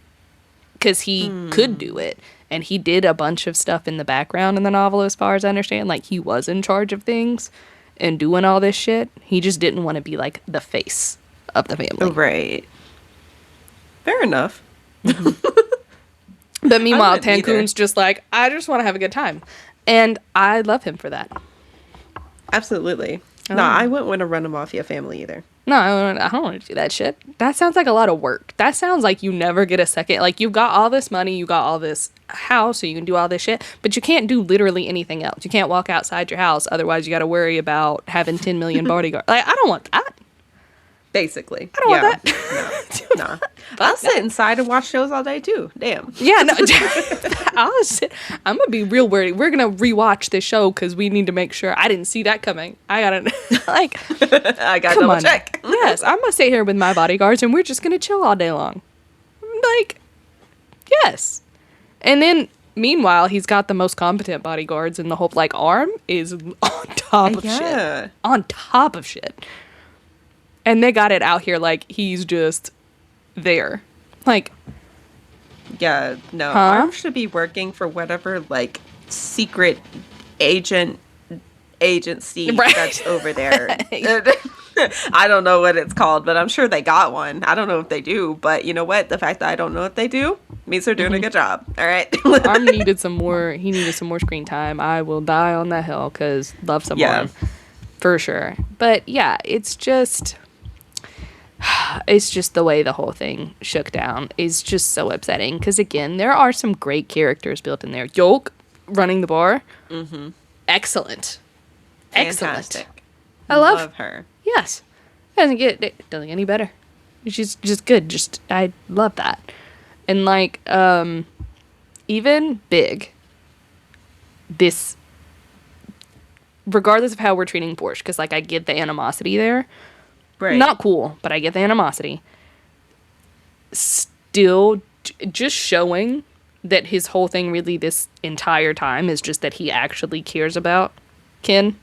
because he could do it, and he did a bunch of stuff in the background in the novel as far as I understand, like he was in charge of things and doing all this shit. He just didn't want to be like the face of the family. Right. Fair enough. But meanwhile, wouldn't either. Tankun's just like, I just want to have a good time. And I love him for that. Absolutely. No, I wouldn't want to run a mafia family either. No, I don't want to do that shit. That sounds like a lot of work. That sounds like you never get a second. Like, you've got all this money, you got all this house, so you can do all this shit, but you can't do literally anything else. You can't walk outside your house. Otherwise, you got to worry about having 10 million bodyguards. Like, I don't want that. Basically. I don't want that. No. I'll sit inside and watch shows all day too. Damn. Yeah, no. I'm going to be real worried. We're going to rewatch this show because we need to make sure. I didn't see that coming. I got to, like, I got to come double on. check. Yes, I'm going to stay here with my bodyguards and we're just going to chill all day long. Like, yes. And then, meanwhile, he's got the most competent bodyguards and the whole, like, arm is on top of Yeah. shit. On top of shit. And they got it out here like he's just there. Like, Yeah, no. Huh? Arm should be working for whatever, like, secret agency Right. that's over there. I don't know what it's called, but I'm sure they got one. I don't know if they do, but you know what? The fact that I don't know what they do means they're doing a good job. All right? Arm needed some more. He needed some more screen time. I will die on that hill because love some Yeah. Arm. For sure. But yeah, it's just the way the whole thing shook down is just so upsetting because again there are some great characters built in there. Yolk running the bar, excellent. Fantastic. I love her. Yes, it doesn't get any better. She's just good. Just I love that. And like even Big, this, regardless of how we're treating Porsche, because like I get the animosity there. Right. Not cool, but I get the animosity. Still, just showing that his whole thing really this entire time is just that he actually cares about Ken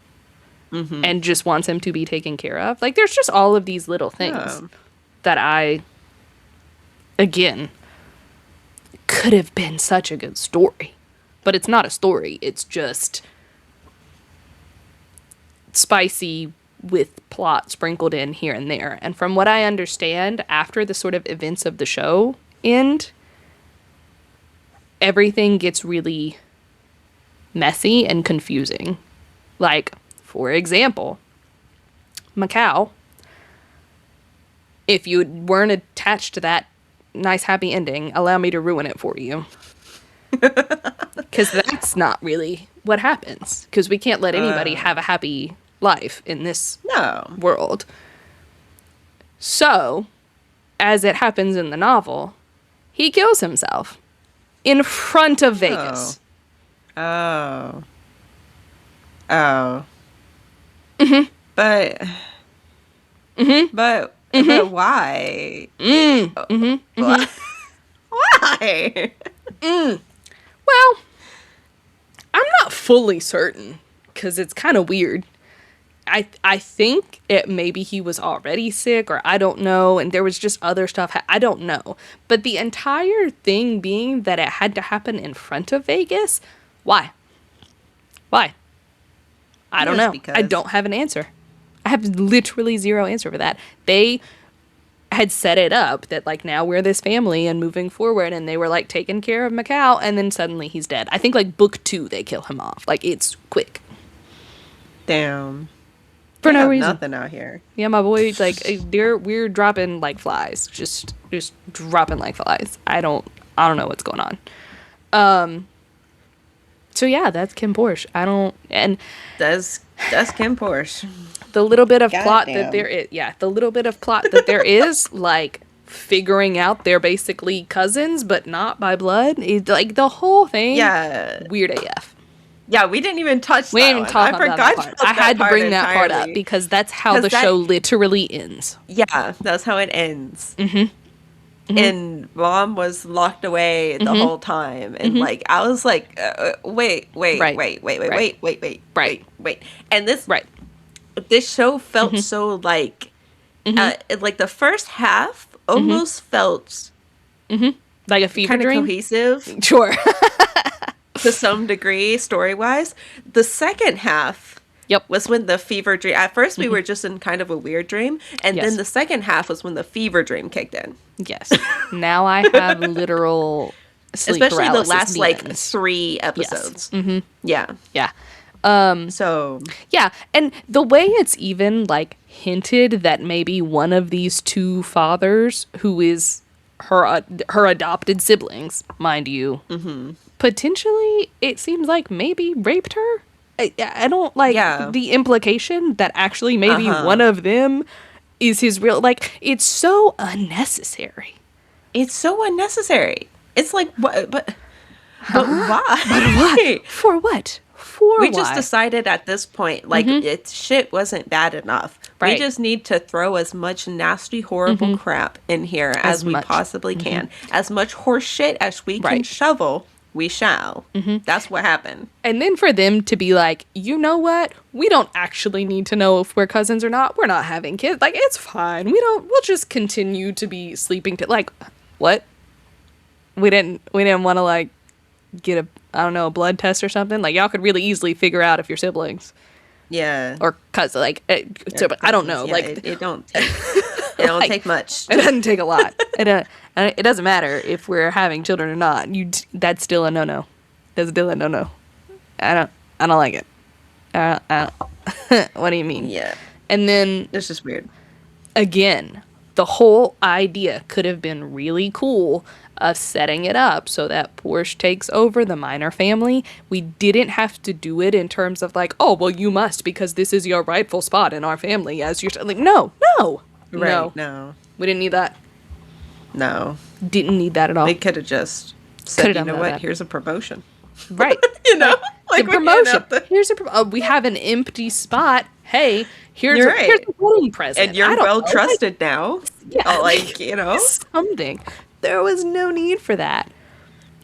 and just wants him to be taken care of. Like, there's just all of these little things Yeah. that I, again, could have been such a good story. But it's not a story. It's just spicy with plot sprinkled in here and there. And from what I understand, after the sort of events of the show end, everything gets really messy and confusing. Like, for example, Macau, if you weren't attached to that nice happy ending, allow me to ruin it for you. Because that's not really what happens. Because we can't let anybody have a happy life in this No. world. So, as it happens in the novel, he kills himself in front of Vegas. Oh. Oh. Mm-hmm. But why? Why? Well, I'm not fully certain because it's kind of weird. I think it maybe he was already sick or I don't know, and there was just other stuff. I don't know. But the entire thing being that it had to happen in front of Vegas, why? Why? I don't know. Because. I don't have an answer. I have literally zero answer for that. They had set it up that like now we're this family and moving forward, and they were like taking care of Macau, and then suddenly he's dead. I think like book 2 they kill him off. Like it's quick. Damn. For We no have reason. nothing out here. Yeah, my boy, like we're dropping like flies. Just dropping like flies. I don't know what's going on. So yeah, that's KinnPorsche. And That's KinnPorsche. the little bit of plot Goddamn. that there is, the little bit of plot that there is, like figuring out they're basically cousins, but not by blood. Like the whole thing. Yeah. Weird AF. Yeah, we didn't even touch We that didn't even one. talk I about forgot that part. about I had to bring that part up entirely. because that's how the 'Cause show literally ends. Yeah, that's how it ends. And Mom was locked away the whole time, and like I was like, wait, Right. wait, and this Right. this show felt so like the first half almost felt Like a fever kind of dream. cohesive Sure. to some degree story wise. The second half Yep. was when the fever dream. At first, we were just in kind of a weird dream, and Yes. then the second half was when the fever dream kicked in. Yes. Now I have literal sleep Especially the paralysis last like demons. 3 episodes. Yeah. Yeah. So Yeah, and the way it's even like hinted that maybe one of these 2 fathers, who is her adopted siblings, mind you, potentially it seems like maybe raped her. I don't like Yeah. the implication that actually maybe one of them is his real. Like it's so unnecessary. it's so unnecessary. It's like what? But why? What? For what? For We why? just decided at this point, like, it shit wasn't bad enough. Right. We just need to throw as much nasty, horrible crap in here as we much. possibly can. As much horse shit as we can Right. shovel, we shall. That's what happened. And then for them to be like, you know what? We don't actually need to know if we're cousins or not. We're not having kids. Like, it's fine. We'll just continue to be sleeping like, what? We didn't want to like get a blood test or something. Like y'all could really easily figure out if you're siblings Yeah. or cousin. Like, so, but I don't know. Yeah, Like, it don't take, it don't take much. it doesn't take a lot. It doesn't matter if we're having children or not. That's still a no-no. That's still a no-no. I don't like it. I don't. What do you mean? Yeah. And then It's just weird. again, the whole idea could have been really cool of setting it up so that Porsche takes over the Minor family. We didn't have to do it in terms of like, oh, well, you must because this is your rightful spot in our family as your like, no. Right. No. We didn't need that. No. Didn't need that at all. They could have just said, Coulda you done know all what? that. Here's a promotion. Right. You know? The Like, we promotion. hand out Here's we have an empty spot. Hey, here's You're a right. wedding present. and you're I don't well know, trusted now. Yeah. Like, you know? something. There was no need for that.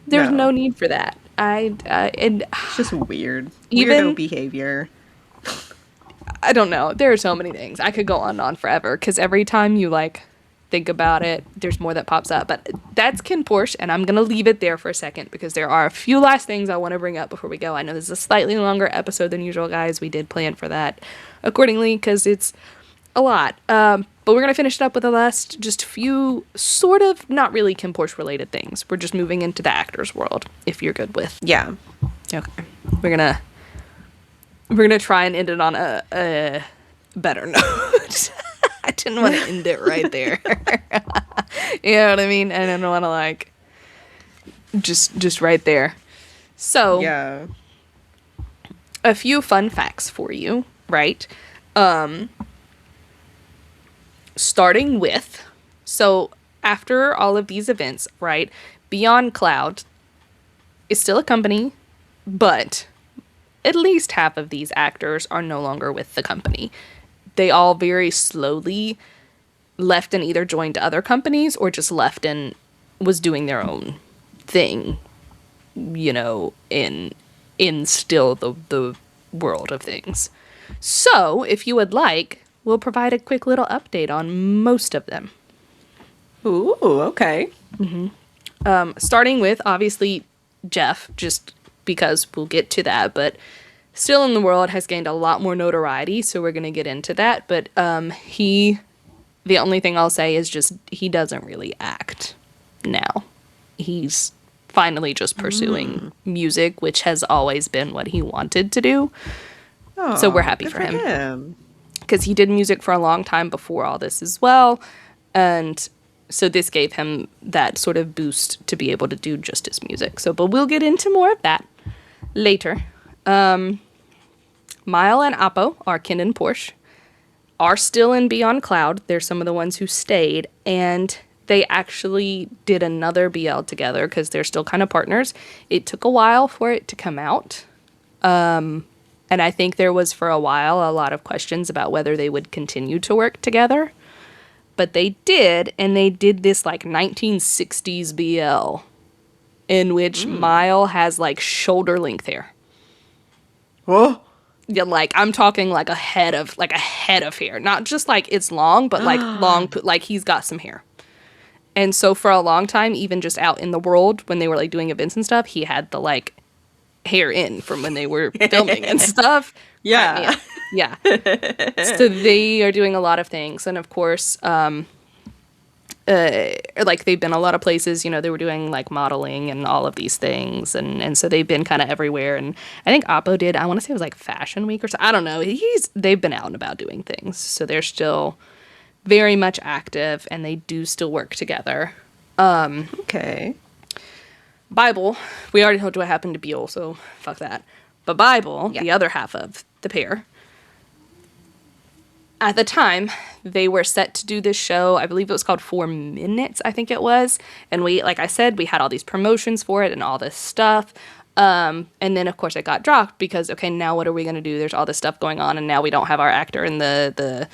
There's No. no need for that. And It's just weird. Even- Weirdo behavior. I don't know. There are so many things. I could go on and on forever because every time you like think about it, there's more that pops up. But that's KinnPorsche, and I'm gonna leave it there for a second because there are a few last things I want to bring up before we go. I know this is a slightly longer episode than usual, guys. We did plan for that accordingly because it's a lot. But we're gonna finish it up with the last just few sort of not really KinnPorsche related things. We're just moving into the actors world. If you're good with, Yeah. okay, we're gonna try and end it on a better note. I didn't want to end it right there. You know what I mean? I didn't want to like just right there. So Yeah. a few fun facts for you, right? Starting with, so after all of these events, right? Beyond Cloud is still a company, but at least half of these actors are no longer with the company. They all very slowly left and either joined other companies or just left and was doing their own thing, you know, in still the world of things. So, if you would like, we'll provide a quick little update on most of them. Ooh, okay. Starting with, obviously, Jeff, just because we'll get to that, but still in the world has gained a lot more notoriety, so we're going to get into that. But he The only thing I'll say is just he doesn't really act now. He's finally just pursuing music, which has always been what he wanted to do. Oh, so we're happy good for him. Because he did music for a long time before all this as well. And so this gave him that sort of boost to be able to do just his music. But we'll get into more of that later. Mile and Appo, our KinnPorsche, are still in Beyond Cloud. They're some of the ones who stayed. And they actually did another BL together because they're still kind of partners. It took a while for it to come out. And I think there was for a while a lot of questions about whether they would continue to work together. But they did, and they did this like 1960s BL in which Mile has like shoulder length hair. Oh. Yeah, like I'm talking like a head of hair, not just like it's long, but like long, like he's got some hair. And so for a long time, even just out in the world when they were like doing events and stuff, he had the like hair in from when they were filming and stuff. Yeah. Yeah. So they are doing a lot of things. And of course, like they've been a lot of places, they were doing like modeling and all of these things. And so they've been kind of everywhere. And I think Appo did, I want to say it was like Fashion Week or something. I don't know. They've been out and about doing things. So they're still very much active and they do still work together. Okay. Bible, we already told you what happened to Beale, so fuck that. But Bible, the other half of the pair, at the time, they were set to do this show. I believe it was called 4 Minutes, I think it was. And we, like I said, we had all these promotions for it and all this stuff. And then, of course, it got dropped because, okay, now what are we going to do? There's all this stuff going on, and now we don't have our actor in the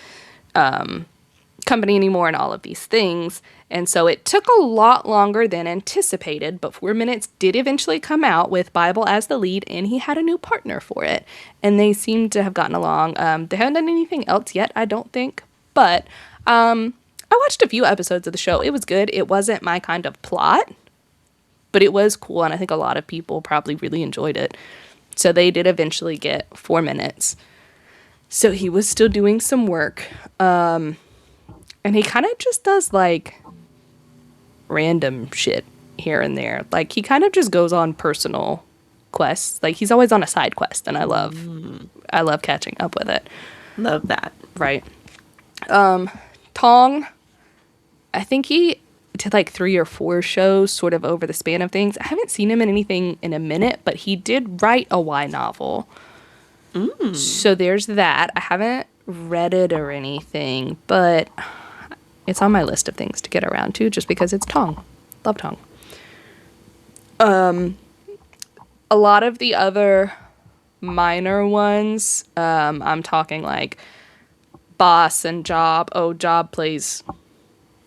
company anymore and all of these things. And so it took a lot longer than anticipated, but 4 Minutes did eventually come out with Bible as the lead, and he had a new partner for it. And they seem to have gotten along. They haven't done anything else yet, I don't think. But I watched a few episodes of the show. It was good. It wasn't my kind of plot, but it was cool, and I think a lot of people probably really enjoyed it. So they did eventually get 4 Minutes. So he was still doing some work. And he kind of just does, like, random shit here and there. Like, he kind of just goes on personal quests. Like, he's always on a side quest, and I love catching up with it. Love that. Right. Tong, I think he did, like, 3 or 4 shows sort of over the span of things. I haven't seen him in anything in a minute, but he did write a Y novel. So there's that. I haven't read it or anything, but it's on my list of things to get around to just because it's Tong. Love Tong. A lot of the other minor ones, I'm talking like Boss and Job. Oh, Job plays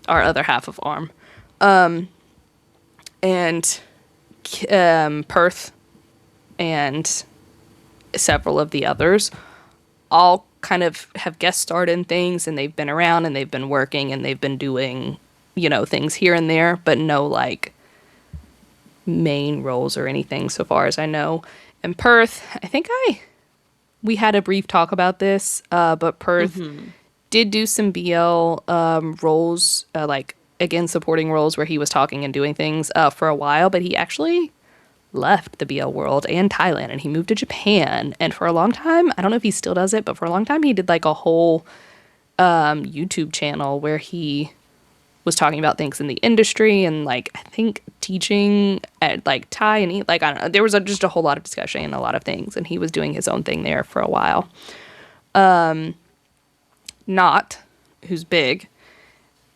our other half of Arm. And Perth and several of the others all kind of have guest starred in things, and they've been around and they've been working and they've been doing, things here and there, but no like main roles or anything so far as I know. And Perth, I think we had a brief talk about this, but Perth did do some BL roles, like again supporting roles where he was talking and doing things for a while, but he actually left the BL world and Thailand, and he moved to Japan. And for a long time, I don't know if he still does it, but for a long time he did like a whole YouTube channel where he was talking about things in the industry and like I think teaching at like Thai and I don't know. There was just a whole lot of discussion and a lot of things, and he was doing his own thing there for a while. Not, who's big.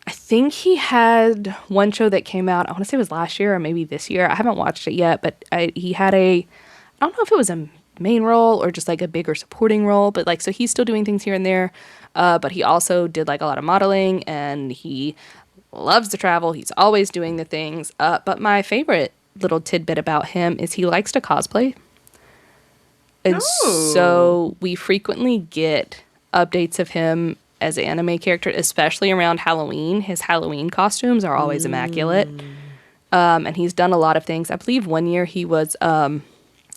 I think he had one show that came out, I want to say it was last year or maybe this year. I haven't watched it yet, but he had I don't know if it was a main role or just like a bigger supporting role, but like, so he's still doing things here and there. But he also did like a lot of modeling, and he loves to travel. He's always doing the things. But my favorite little tidbit about him is he likes to cosplay. And so we frequently get updates of him as an anime character, especially around Halloween. His Halloween costumes are always immaculate. And he's done a lot of things. I believe one year he was, I want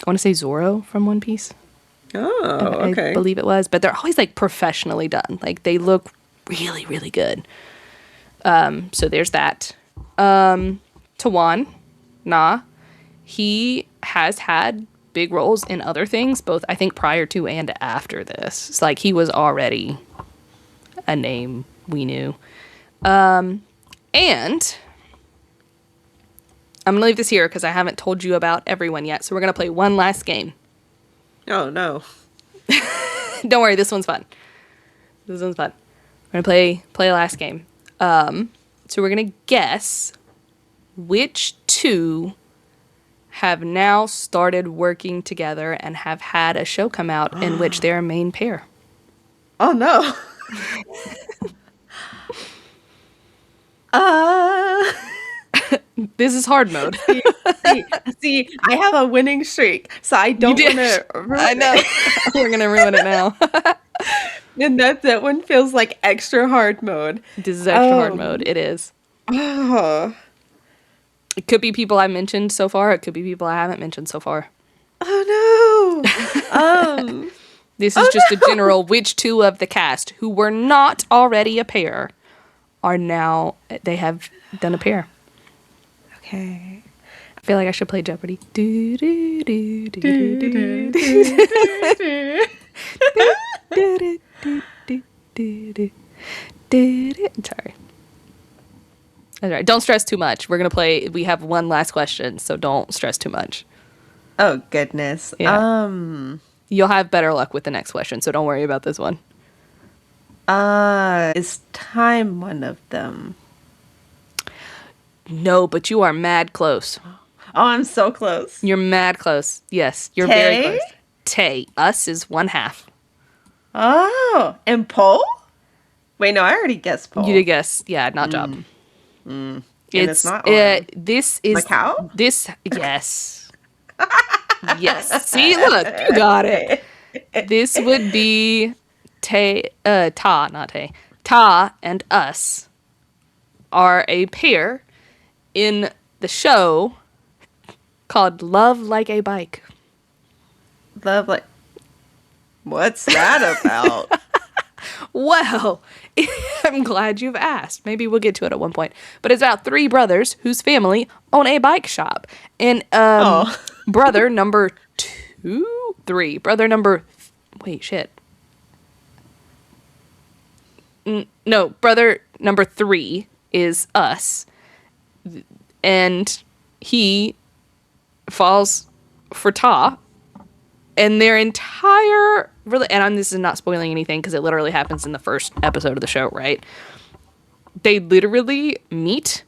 to say Zoro from One Piece. Oh, okay. I believe it was. But they're always like professionally done. Like they look really, really good. So there's that. Tawan Na, he has had big roles in other things, both I think prior to and after this. It's like he was already a name we knew. And I'm gonna leave this here because I haven't told you about everyone yet. So we're gonna play one last game. Oh no. Don't worry, this one's fun. This one's fun. We're gonna play a last game. So we're gonna guess which two have now started working together and have had a show come out in which they're a main pair. Oh no. This is hard mode. see, I have a winning streak, so I don't want to. I know. We're gonna ruin it now. And that one feels like extra hard mode. This is extra hard mode. It is. Oh. It could be people I mentioned so far. It could be people I haven't mentioned so far. Oh no. This is just a general which two of the cast who were not already a pair are now, they have done a pair. Okay. I feel like I should play Jeopardy. Do, do, do, do, do, do, do. Sorry. All right, don't stress too much. We're going to play, we have one last question, so don't stress too much. Oh goodness. Yeah. You'll have better luck with the next question, so don't worry about this one. Is time one of them? No, but you are mad close. Oh, I'm so close. You're mad close. Yes, you're very close. Tay. Us is one half. Oh, and Poe? Wait, no, I already guessed Poe. You did guess. Yeah, not job. It's not on. This is Macau? This yes. Yes. See, look, you got it. This would be Ta and Us are a pair in the show called Love Like a Bike. Love like. What's that about? Well, I'm glad you've asked. Maybe we'll get to it at one point. But it's about three brothers whose family own a bike shop. And brother number brother number 3 is Us. And he falls for Ta. And their entire this is not spoiling anything because it literally happens in the first episode of the show, right? They literally meet,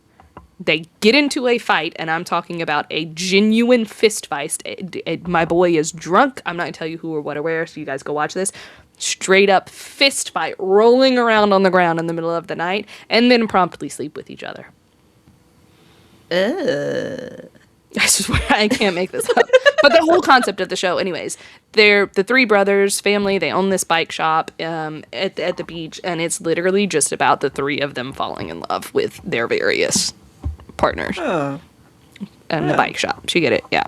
they get into a fight, and I'm talking about a genuine fist fight. My boy is drunk. I'm not gonna tell you who or what or where, so you guys go watch this. Straight up fist fight, rolling around on the ground in the middle of the night, and then promptly sleep with each other. I swear I can't make this up. But the whole concept of the show, anyways, they're the three brothers, family, they own this bike shop at the beach, and it's literally just about the three of them falling in love with their various partners. And the bike shop. You get it? Yeah.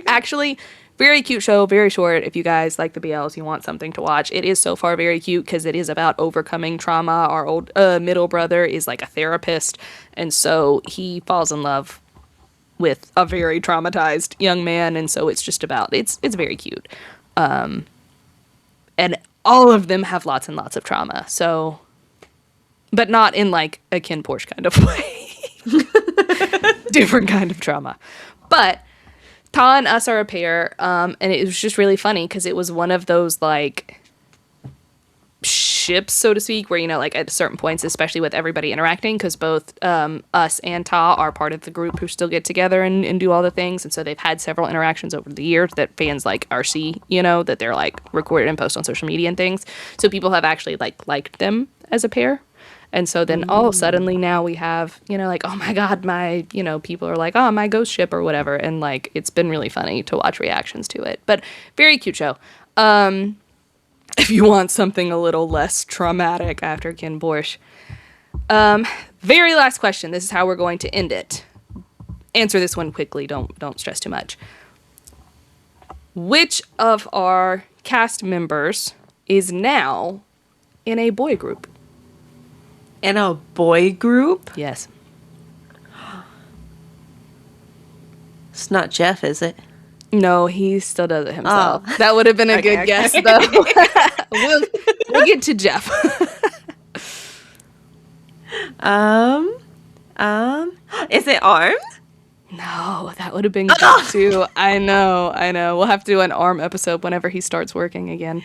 Actually, very cute show, very short. If you guys like the BLs, you want something to watch. It is so far very cute because it is about overcoming trauma. Our old middle brother is like a therapist, and so he falls in love with a very traumatized young man, and so it's just about it's very cute. And all of them have lots and lots of trauma, so but not in like a KinnPorsche kind of way. Different kind of trauma. But Ta and Us are a pair, and it was just really funny because it was one of those like ships, so to speak, where, you know, like at certain points, especially with everybody interacting, because both Us and Ta are part of the group who still get together and do all the things, and so they've had several interactions over the years that fans like RC, you know, that they're like recorded and post on social media and things, so people have actually like liked them as a pair. And so then all suddenly now we have, you know, like, oh my God, my, you know, people are like, oh, my ghost ship or whatever, and like it's been really funny to watch reactions to it, but very cute show. If you want something a little less traumatic after KinnPorsche. Very last question. This is how we're going to end it. Answer this one quickly. Don't stress too much. Which of our cast members is now in a boy group? In a boy group? Yes. It's not Jeff, is it? No, he still does it himself. Oh. That would have been a Okay, good guess, though. we'll get to Jeff. Is it Arm? No, that would have been good, too. I know. We'll have to do an Arm episode whenever he starts working again.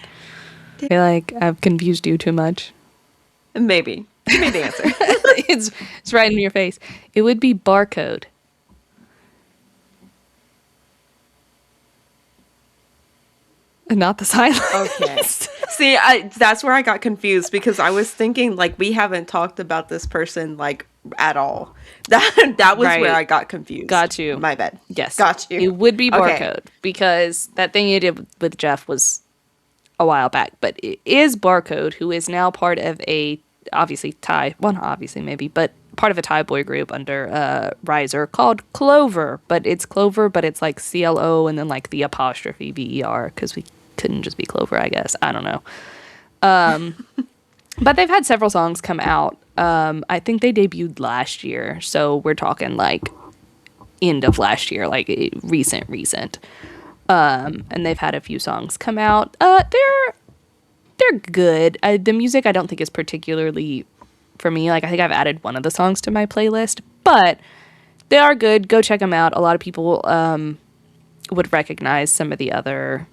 I feel like I've confused you too much. Maybe. Give me the answer. It's right in your face. It would be Barcode. Not the silence. Okay. See, that's where I got confused because I was thinking like we haven't talked about this person like at all. That was Right. where I got confused. Got you. My bad. Yes. Got you. It would be Barcode Okay. because that thing you did with Jeff was a while back. But it is Barcode, who is now part of a, obviously, Thai, well, not obviously maybe, but part of a Thai boy group under Riser called Clover. But it's Clover, but it's like CLO and then like the apostrophe VER because we couldn't just be Clover, I guess. I don't know. But they've had several songs come out. I think they debuted last year. So we're talking like end of last year, like recent. And they've had a few songs come out. They're good. The music I don't think is particularly for me. Like I think I've added one of the songs to my playlist, but they are good. Go check them out. A lot of people would recognize some of the other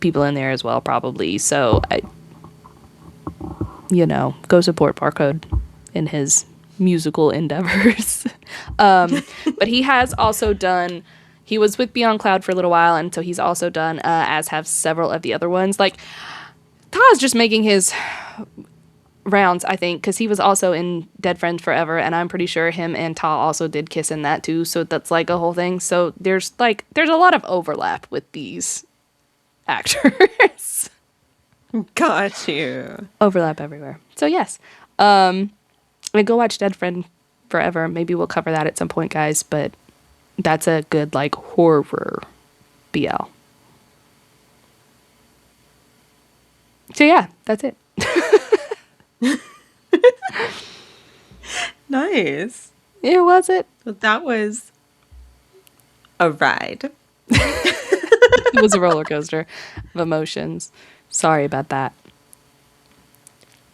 people in there as well, probably. So go support Barcode in his musical endeavors. But he has also done. He was with Beyond Cloud for a little while, and so he's also done, as have several of the other ones. Like, Ta's just making his rounds, I think, because he was also in Dead Friends Forever, and I'm pretty sure him and Ta also did Kiss in that too, so that's like a whole thing. So there's a lot of overlap with these actors. Got you. Overlap everywhere. So yes. And go watch Dead Friend Forever. Maybe we'll cover that at some point, guys, but that's a good, like, horror BL. So yeah, that's it. Nice. Yeah, was it? Well, that was a ride. It was a roller coaster of emotions. Sorry about that.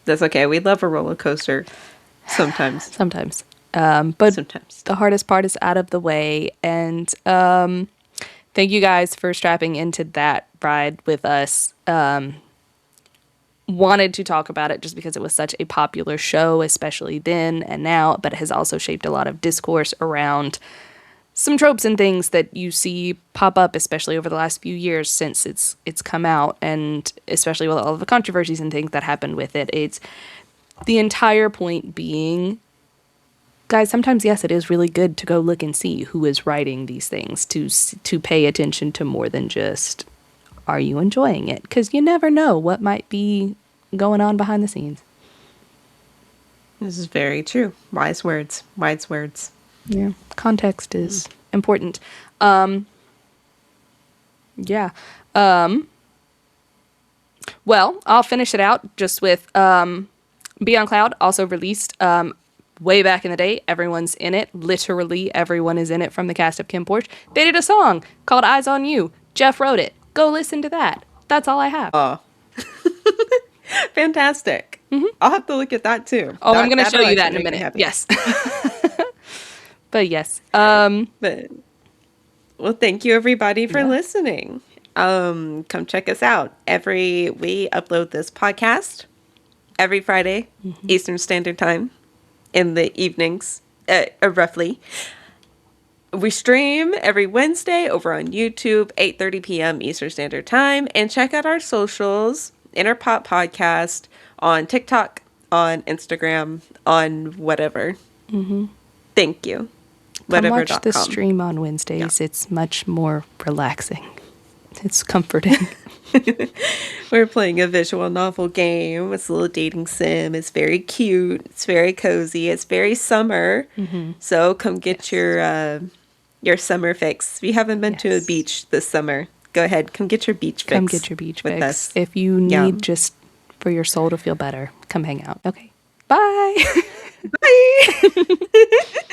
That's okay. We love a roller coaster sometimes. Sometimes. But Sometimes. the hardest part is out of the way. And thank you guys for strapping into that ride with us. Wanted to talk about it just because it was such a popular show, especially then and now, but it has also shaped a lot of discourse around some tropes and things that you see pop up, especially over the last few years since it's come out, and especially with all of the controversies and things that happened with it. It's the entire point being, guys, sometimes, yes, it is really good to go look and see who is writing these things, to pay attention to more than just, are you enjoying it? Because you never know what might be going on behind the scenes. This is very true. Wise words. Wise words. Yeah. Context is important. Yeah. Well, I'll finish it out just with Beyond Cloud, also released way back in the day. Everyone's in it. Literally everyone is in it from the cast of KinnPorsche. They did a song called Eyes on You. Jeff wrote it. Go listen to that. That's all I have. Oh. Fantastic. I'll have to look at that too. Oh, I'm going to show that'll you that in actually a make me minute. happy. Yes. But yes. But well, thank you everybody for listening. Come check us out. We upload this podcast every Friday, Eastern Standard Time, in the evenings, roughly. We stream every Wednesday over on YouTube, 8:30 p.m. Eastern Standard Time, and check out our socials, Inner Pop Podcast, on TikTok, on Instagram, on whatever. Thank you. Come watch the Whatever.com. stream on Wednesdays. It's much more relaxing. It's comforting. We're playing a visual novel game. It's a little dating sim. It's very cute. It's very cozy. It's very summer. So come get your summer fix. If you haven't been to a beach this summer, go ahead. Come get your beach fix. Come get your beach with fix. us. If you need just for your soul to feel better, come hang out. Okay. Bye. Bye.